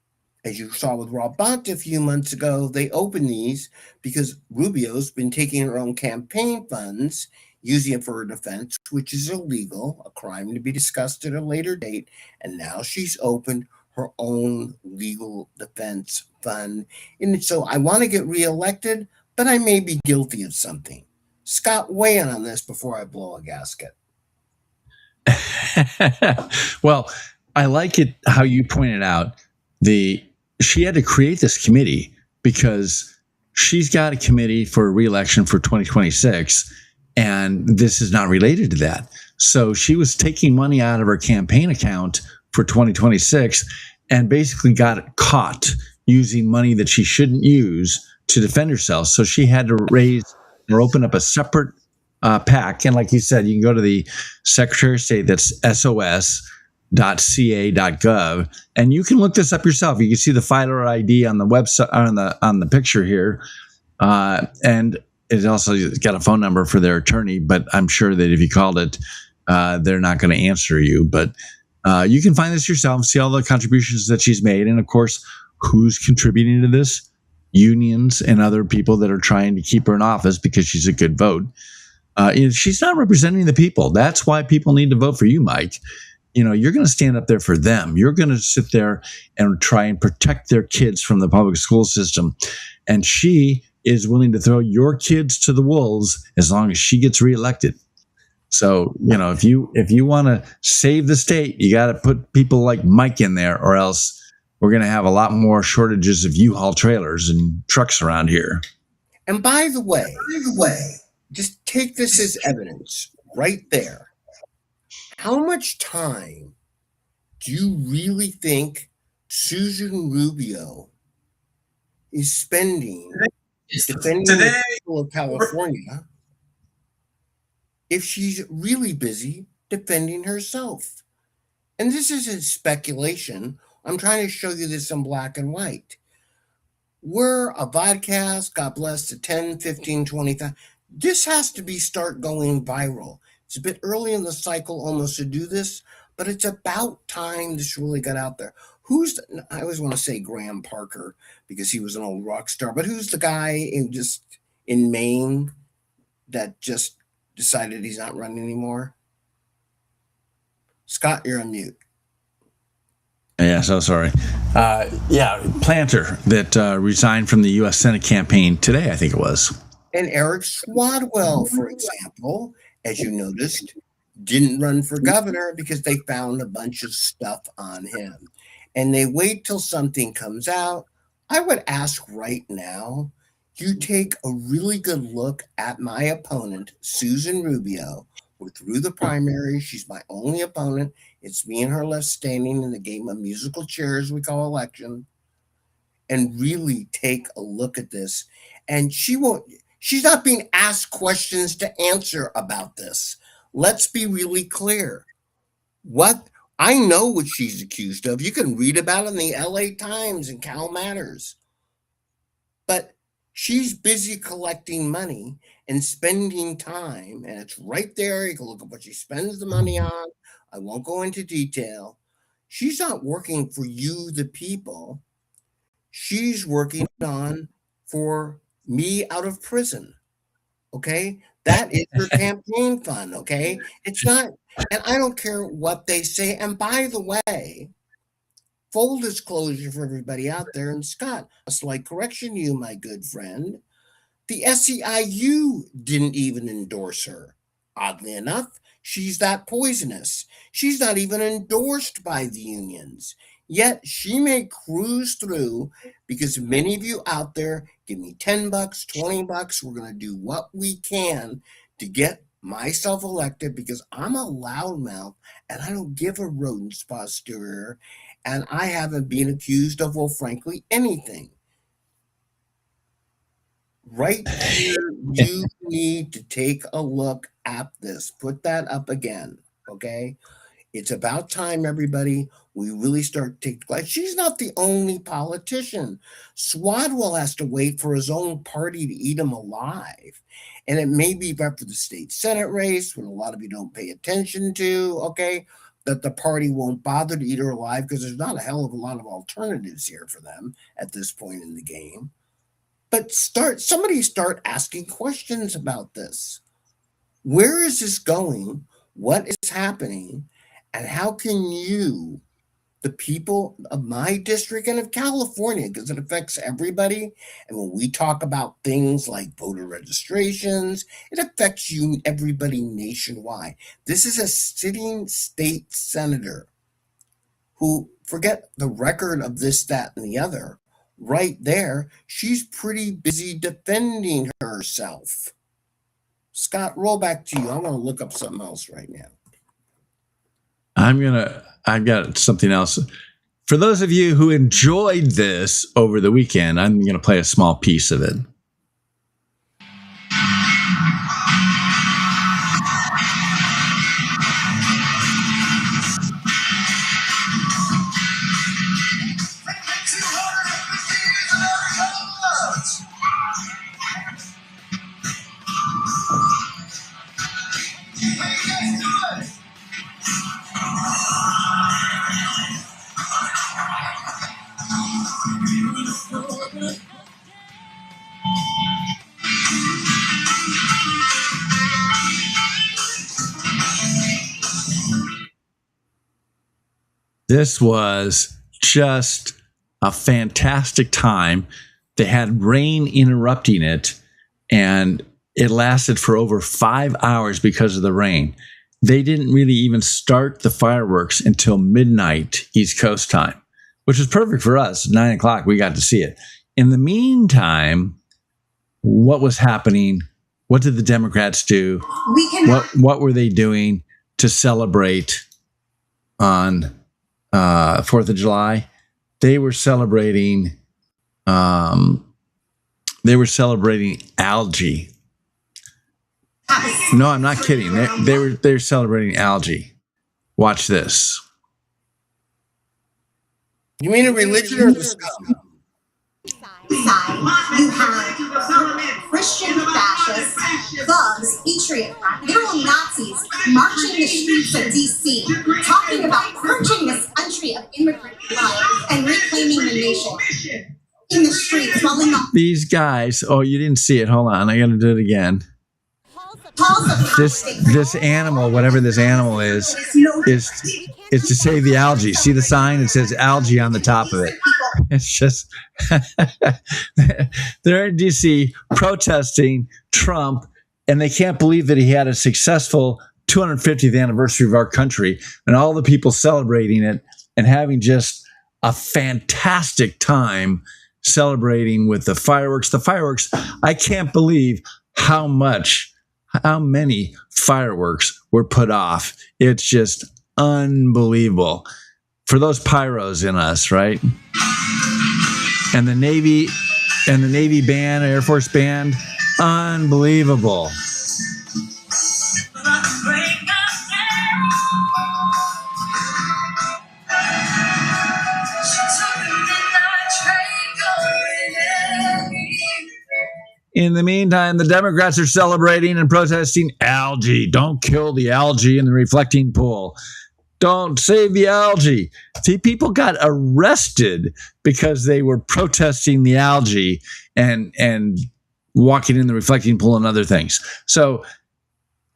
as you saw with Rob Bonta a few months ago, they opened these because Rubio's been taking her own campaign funds, using it for her defense, which is illegal, a crime to be discussed at a later date. And now she's opened her own legal defense fund. And so I want to get reelected, but I may be guilty of something. Scott, weigh in on this before I blow a gasket. Well, I like it how you pointed out she had to create this committee because she's got a committee for re-election for 2026, and this is not related to that. So she was taking money out of her campaign account for 2026 and basically got caught using money that she shouldn't use to defend herself. So she had to raise or open up a separate PAC. And like you said, you can go to the Secretary of State, that's sos.ca.gov, and you can look this up yourself. You can see the filer ID on the website, on the picture here. And it also got a phone number for their attorney, but I'm sure that if you called it, they're not going to answer you. But you can find this yourself, see all the contributions that she's made. And of course, who's contributing to this? Unions and other people that are trying to keep her in office because she's a good vote. She's not representing the people. That's why people need to vote for you, Mike. You're going to stand up there for them. You're going to sit there and try and protect their kids from the public school system. And she is willing to throw your kids to the wolves as long as she gets reelected. So, if you want to save the state, you got to put people like Mike in there, or else we're going to have a lot more shortages of U-Haul trailers and trucks around here. And by the way, just take this as evidence right there. How much time do you really think Susan Rubio is spending defending the people of California if she's really busy defending herself? And this isn't speculation. I'm trying to show you this in black and white. We're a podcast, God bless, to 10, 15, 20,000. This has to start going viral. It's a bit early in the cycle almost to do this, but it's about time this really got out there. I always want to say Graham Parker because he was an old rock star, but who's the guy in Maine that just decided he's not running anymore? Scott, you're on mute. Yeah, so sorry. Planter that resigned from the U.S. Senate campaign today, I think it was. And Eric Swadwell, for example, as you noticed, didn't run for governor because they found a bunch of stuff on him. And they wait till something comes out. I would ask right now, you take a really good look at my opponent, Susan Rubio. We're through the primary. She's my only opponent. It's me and her left standing in the game of musical chairs we call election. And really take a look at this. And she's not being asked questions to answer about this. Let's be really clear. I know what she's accused of. You can read about it in the LA Times and Cal Matters. But she's busy collecting money and spending time, and it's right there. You can look at what she spends the money on. I won't go into detail. She's not working for you, the people. She's working on for me out of prison. Okay? That is her campaign fund. Okay? It's not, and I don't care what they say. And by the way, full disclosure for everybody out there, and Scott, a slight correction, you, my good friend. The SEIU didn't even endorse her. Oddly enough, she's that poisonous. She's not even endorsed by the unions. Yet she may cruise through because many of you out there give me $10, $20. We're going to do what we can to get myself elected because I'm a loudmouth and I don't give a rodent's posterior, and I haven't been accused of, well, frankly, anything. Right here, you need to take a look at this. Put that up again, okay? It's about time, everybody, we really start to take. She's not the only politician. Swadwell has to wait for his own party to eat him alive. And it may be for the state Senate race, when a lot of you don't pay attention to, okay, that the party won't bother to eat her alive because there's not a hell of a lot of alternatives here for them at this point in the game. But somebody start asking questions about this. Where is this going? What is happening? And how can you, the people of my district and of California, because it affects everybody, and when we talk about things like voter registrations, it affects you, everybody nationwide. This is a sitting state senator who, forget the record of this, that, and the other. right there, she's pretty busy defending herself. Scott, roll back to you. I want to look up something else right now. I've got something else. For those of you who enjoyed this over the weekend, I'm going to play a small piece of it. This was just a fantastic time. They had rain interrupting it, and it lasted for over 5 hours because of the rain. They didn't really even start the fireworks until midnight East Coast time, which was perfect for us. 9 o'clock, we got to see it. In the meantime, what was happening? What did the Democrats do? What were they doing to celebrate on 4th of July? They were celebrating. Algae. No, I'm not kidding. They're celebrating algae. Watch this. You mean a religion or the scum? Side, you have Christian fascists, thugs, patriot, literal Nazis marching the streets of D.C., talking about purging this country of immigrant blood and reclaiming the nation. In the streets, while in the These guys. Oh, you didn't see it. Hold on. I got to do it again. halls of This animal, whatever this animal is to save the algae. See the sign? It says algae on the top of it. It's just they're in DC protesting Trump, and they can't believe that he had a successful 250th anniversary of our country, and all the people celebrating it and having just a fantastic time celebrating with the fireworks. The fireworks, I can't believe how many fireworks were put off. It's just unbelievable. For those pyros in us, right? And the Navy band, Air Force band, unbelievable. In the meantime, the Democrats are celebrating and protesting algae. Don't kill the algae in the reflecting pool. Don't save the algae. See, people got arrested because they were protesting the algae and walking in the reflecting pool and other things. So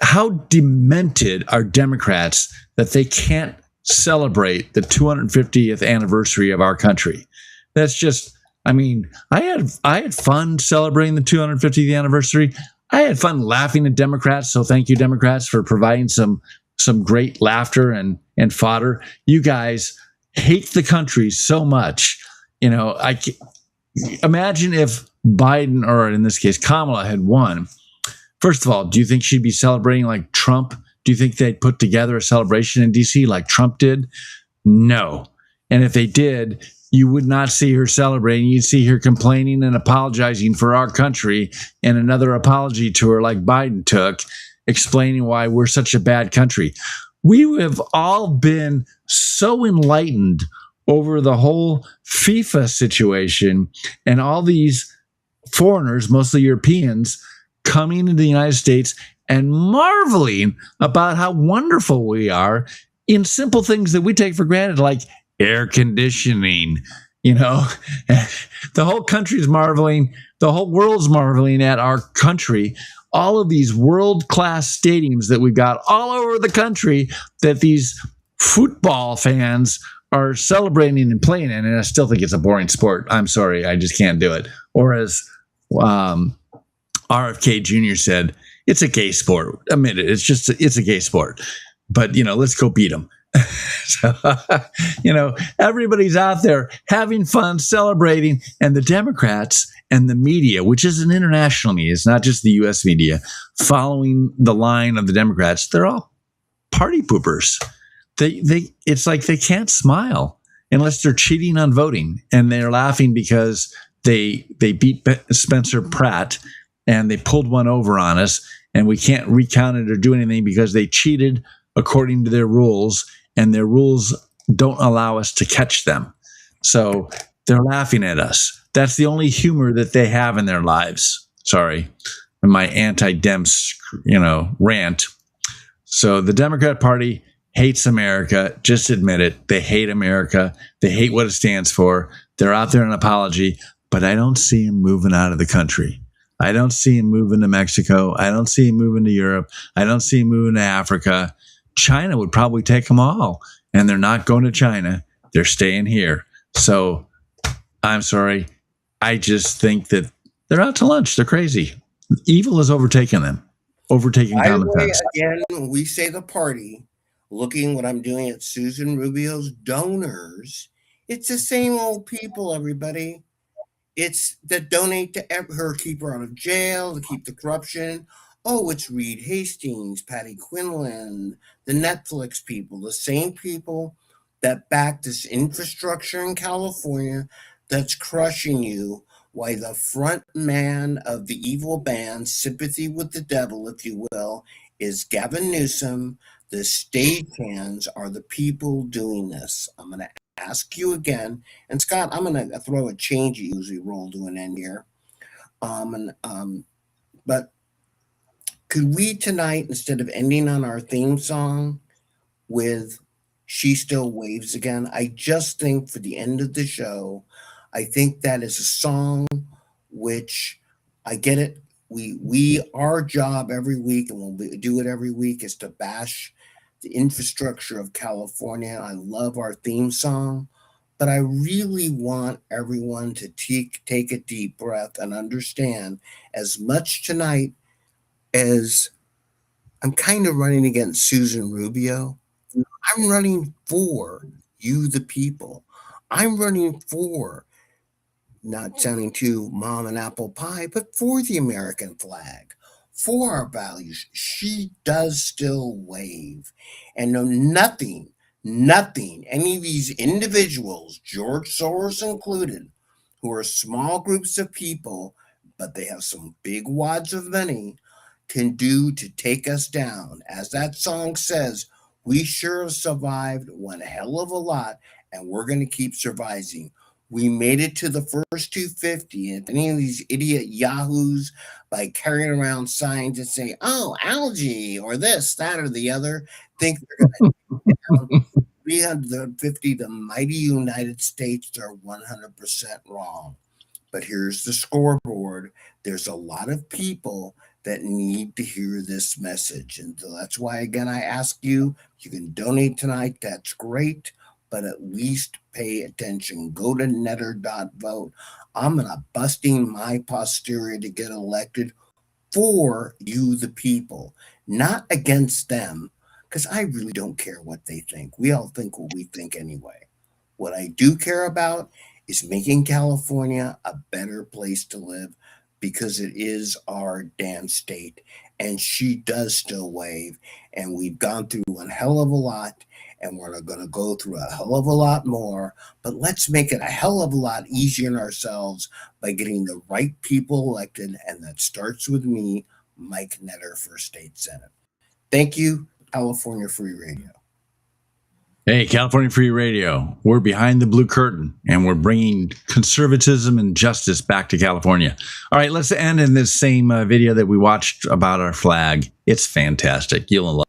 how demented are Democrats that they can't celebrate the 250th anniversary of our country? That's just, I mean, I had fun celebrating the 250th anniversary. I had fun laughing at Democrats. So thank you, Democrats, for providing some great laughter and fodder. You guys hate the country so much. You know, imagine if Biden, or in this case, Kamala, had won. First of all, do you think she'd be celebrating like Trump? Do you think they'd put together a celebration in D.C. like Trump did? No. And if they did, you would not see her celebrating. You'd see her complaining and apologizing for our country, and another apology tour like Biden took, explaining why we're such a bad country. We have all been so enlightened over the whole FIFA situation and all these foreigners, mostly Europeans, coming into the United States and marveling about how wonderful we are in simple things that we take for granted, like air conditioning. You know, the whole country's marveling. The whole world's marveling at our country. All of these world-class stadiums that we've got all over the country that these football fans are celebrating and playing in, and I still think it's a boring sport. I'm sorry, I just can't do it. Or as RFK Jr. said, it's a gay sport. Admit it, it's a gay sport. But, you know, let's go beat them. So, everybody's out there having fun, celebrating, and the Democrats and the media, which is an international media, it's not just the U.S. media, following the line of the Democrats, they're all party poopers. It's like they can't smile unless they're cheating on voting, and they're laughing because they beat Spencer Pratt and they pulled one over on us, and we can't recount it or do anything because they cheated according to their rules, and their rules don't allow us to catch them. So they're laughing at us. That's the only humor that they have in their lives. Sorry, my anti-Dems, rant. So the Democrat Party hates America. Just admit it. They hate America. They hate what it stands for. They're out there in an apology, but I don't see them moving out of the country. I don't see them moving to Mexico. I don't see them moving to Europe. I don't see them moving to Africa. China would probably take them all, and they're not going to China. They're staying here. So I'm sorry. I just think that they're out to lunch. They're crazy. Evil has overtaken them, overtaking common sense. Again, we say the party, looking what I'm doing at Susan Rubio's donors, it's the same old people, everybody. It's that donate to her, keep her out of jail, to keep the corruption. Oh, it's Reed Hastings, Patty Quinlan, the Netflix people, the same people that back this infrastructure in California that's crushing you. Why the front man of the evil band, Sympathy with the Devil, if you will, is Gavin Newsom. The stagehands are the people doing this. I'm going to ask you again. And Scott, I'm going to throw a change you usually roll to an end here. But could we tonight, instead of ending on our theme song with She Still Waves Again, I just think for the end of the show, I think that is a song which, I get it, our job every week, and we'll do it every week, is to bash the infrastructure of California. I love our theme song, but I really want everyone to take a deep breath and understand, as much tonight as I'm kind of running against Susan Rubio, I'm running for you, the people. I'm running for, not sounding too mom and apple pie, but for the American flag, for our values. She does still wave. And nothing, any of these individuals, George Soros included, who are small groups of people, but they have some big wads of money, can do to take us down. As that song says, we sure have survived one hell of a lot, and we're going to keep surviving. We made it to the first 250. And if any of these idiot yahoos, by carrying around signs that say, oh, algae, or this, that, or the other, think they're going to take down 350, the mighty United States, they're 100% wrong. But here's the scoreboard. There's a lot of people that need to hear this message. And so that's why, again, I ask you, you can donate tonight. That's great. But at least pay attention. Go to netter.vote. I'm going to busting my posterior to get elected for you, the people, not against them, because I really don't care what they think. We all think what we think anyway. What I do care about is making California a better place to live, because it is our damn state. And she does still wave. And we've gone through one hell of a lot. And we're going to go through a hell of a lot more, but let's make it a hell of a lot easier on ourselves by getting the right people elected, and that starts with me, Mike Netter, for State Senate. Thank you, California Free Radio. Hey, California Free Radio, we're behind the blue curtain, and we're bringing conservatism and justice back to California. All right, let's end in this same video that we watched about our flag. It's fantastic. You'll love it.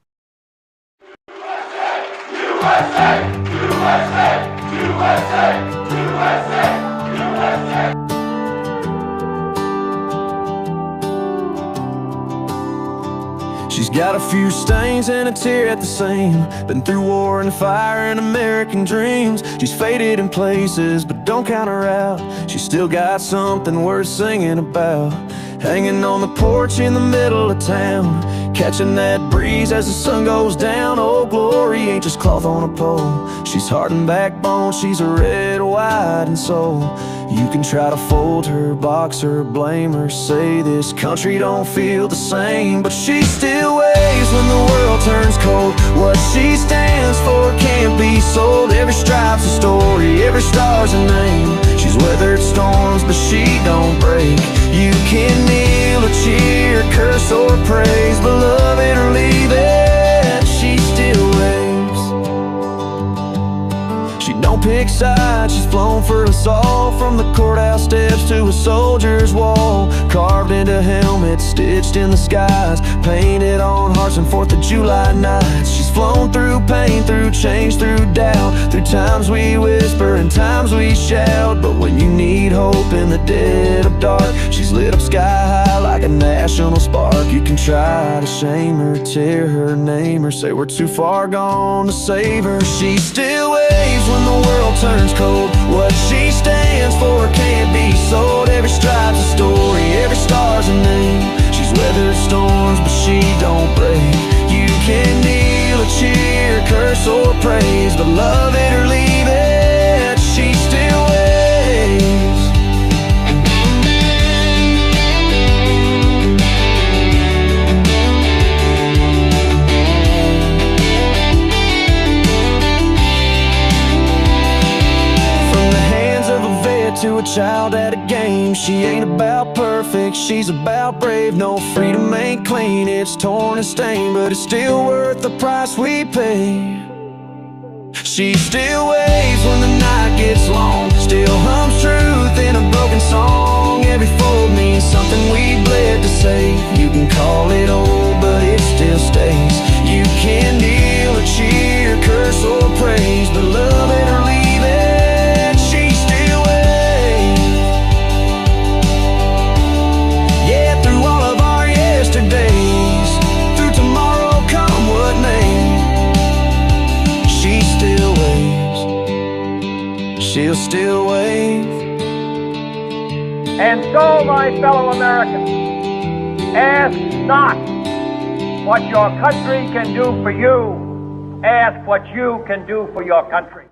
USA, USA, USA, USA, USA. She's got a few stains and a tear at the seam. Been through war and fire and American dreams. She's faded in places, but don't count her out. She's still got something worth singing about. Hanging on the porch in the middle of town. catching that breeze as the sun goes down. Oh, glory ain't just cloth on a pole. She's heart and backbone, she's a red, white, and soul. You can try to fold her, box her, blame her, say this country don't feel the same, but she still waves when the world turns cold. What she stands for can't be sold. Every stripe's a story, every star's a name. She's weathered storms, but she don't break. You can kneel or cheer, curse or praise, but love it or leave it, she still waves. She don't pick sides, she's flown for us all. From the courthouse steps to a soldier's wall, carved into helmets, stitched in the skies, painted on hearts and 4th of July nights. She's flown through pain, through change, through doubt, through times we whisper and times we shout. But when you need hope in the dead of dark, she's lit up sky high like a national spark. You can try to shame her, tear her, name her, say we're too far gone to save her. She still waves when the world turns cold. What she stands for can't be sold. Every stripe's a story, every star's a name. She's weathered storms, but she don't break. You can kneel or cheer, curse or praise, but love it or leave it, she still waves. To a child at a game, she ain't about perfect, she's about brave. No, freedom ain't clean, it's torn and stained, but it's still worth the price we pay. She still waves when the night gets long, still hums truth in a broken song. Every fold means something we bled to say. You can call it old, but it still stays. You can kneel or cheer, curse or praise, but love it or leave it, she still waves. Yesterdays, through tomorrow, come what may, she still waves, she'll still wave. And so, my fellow Americans, ask not what your country can do for you, ask what you can do for your country.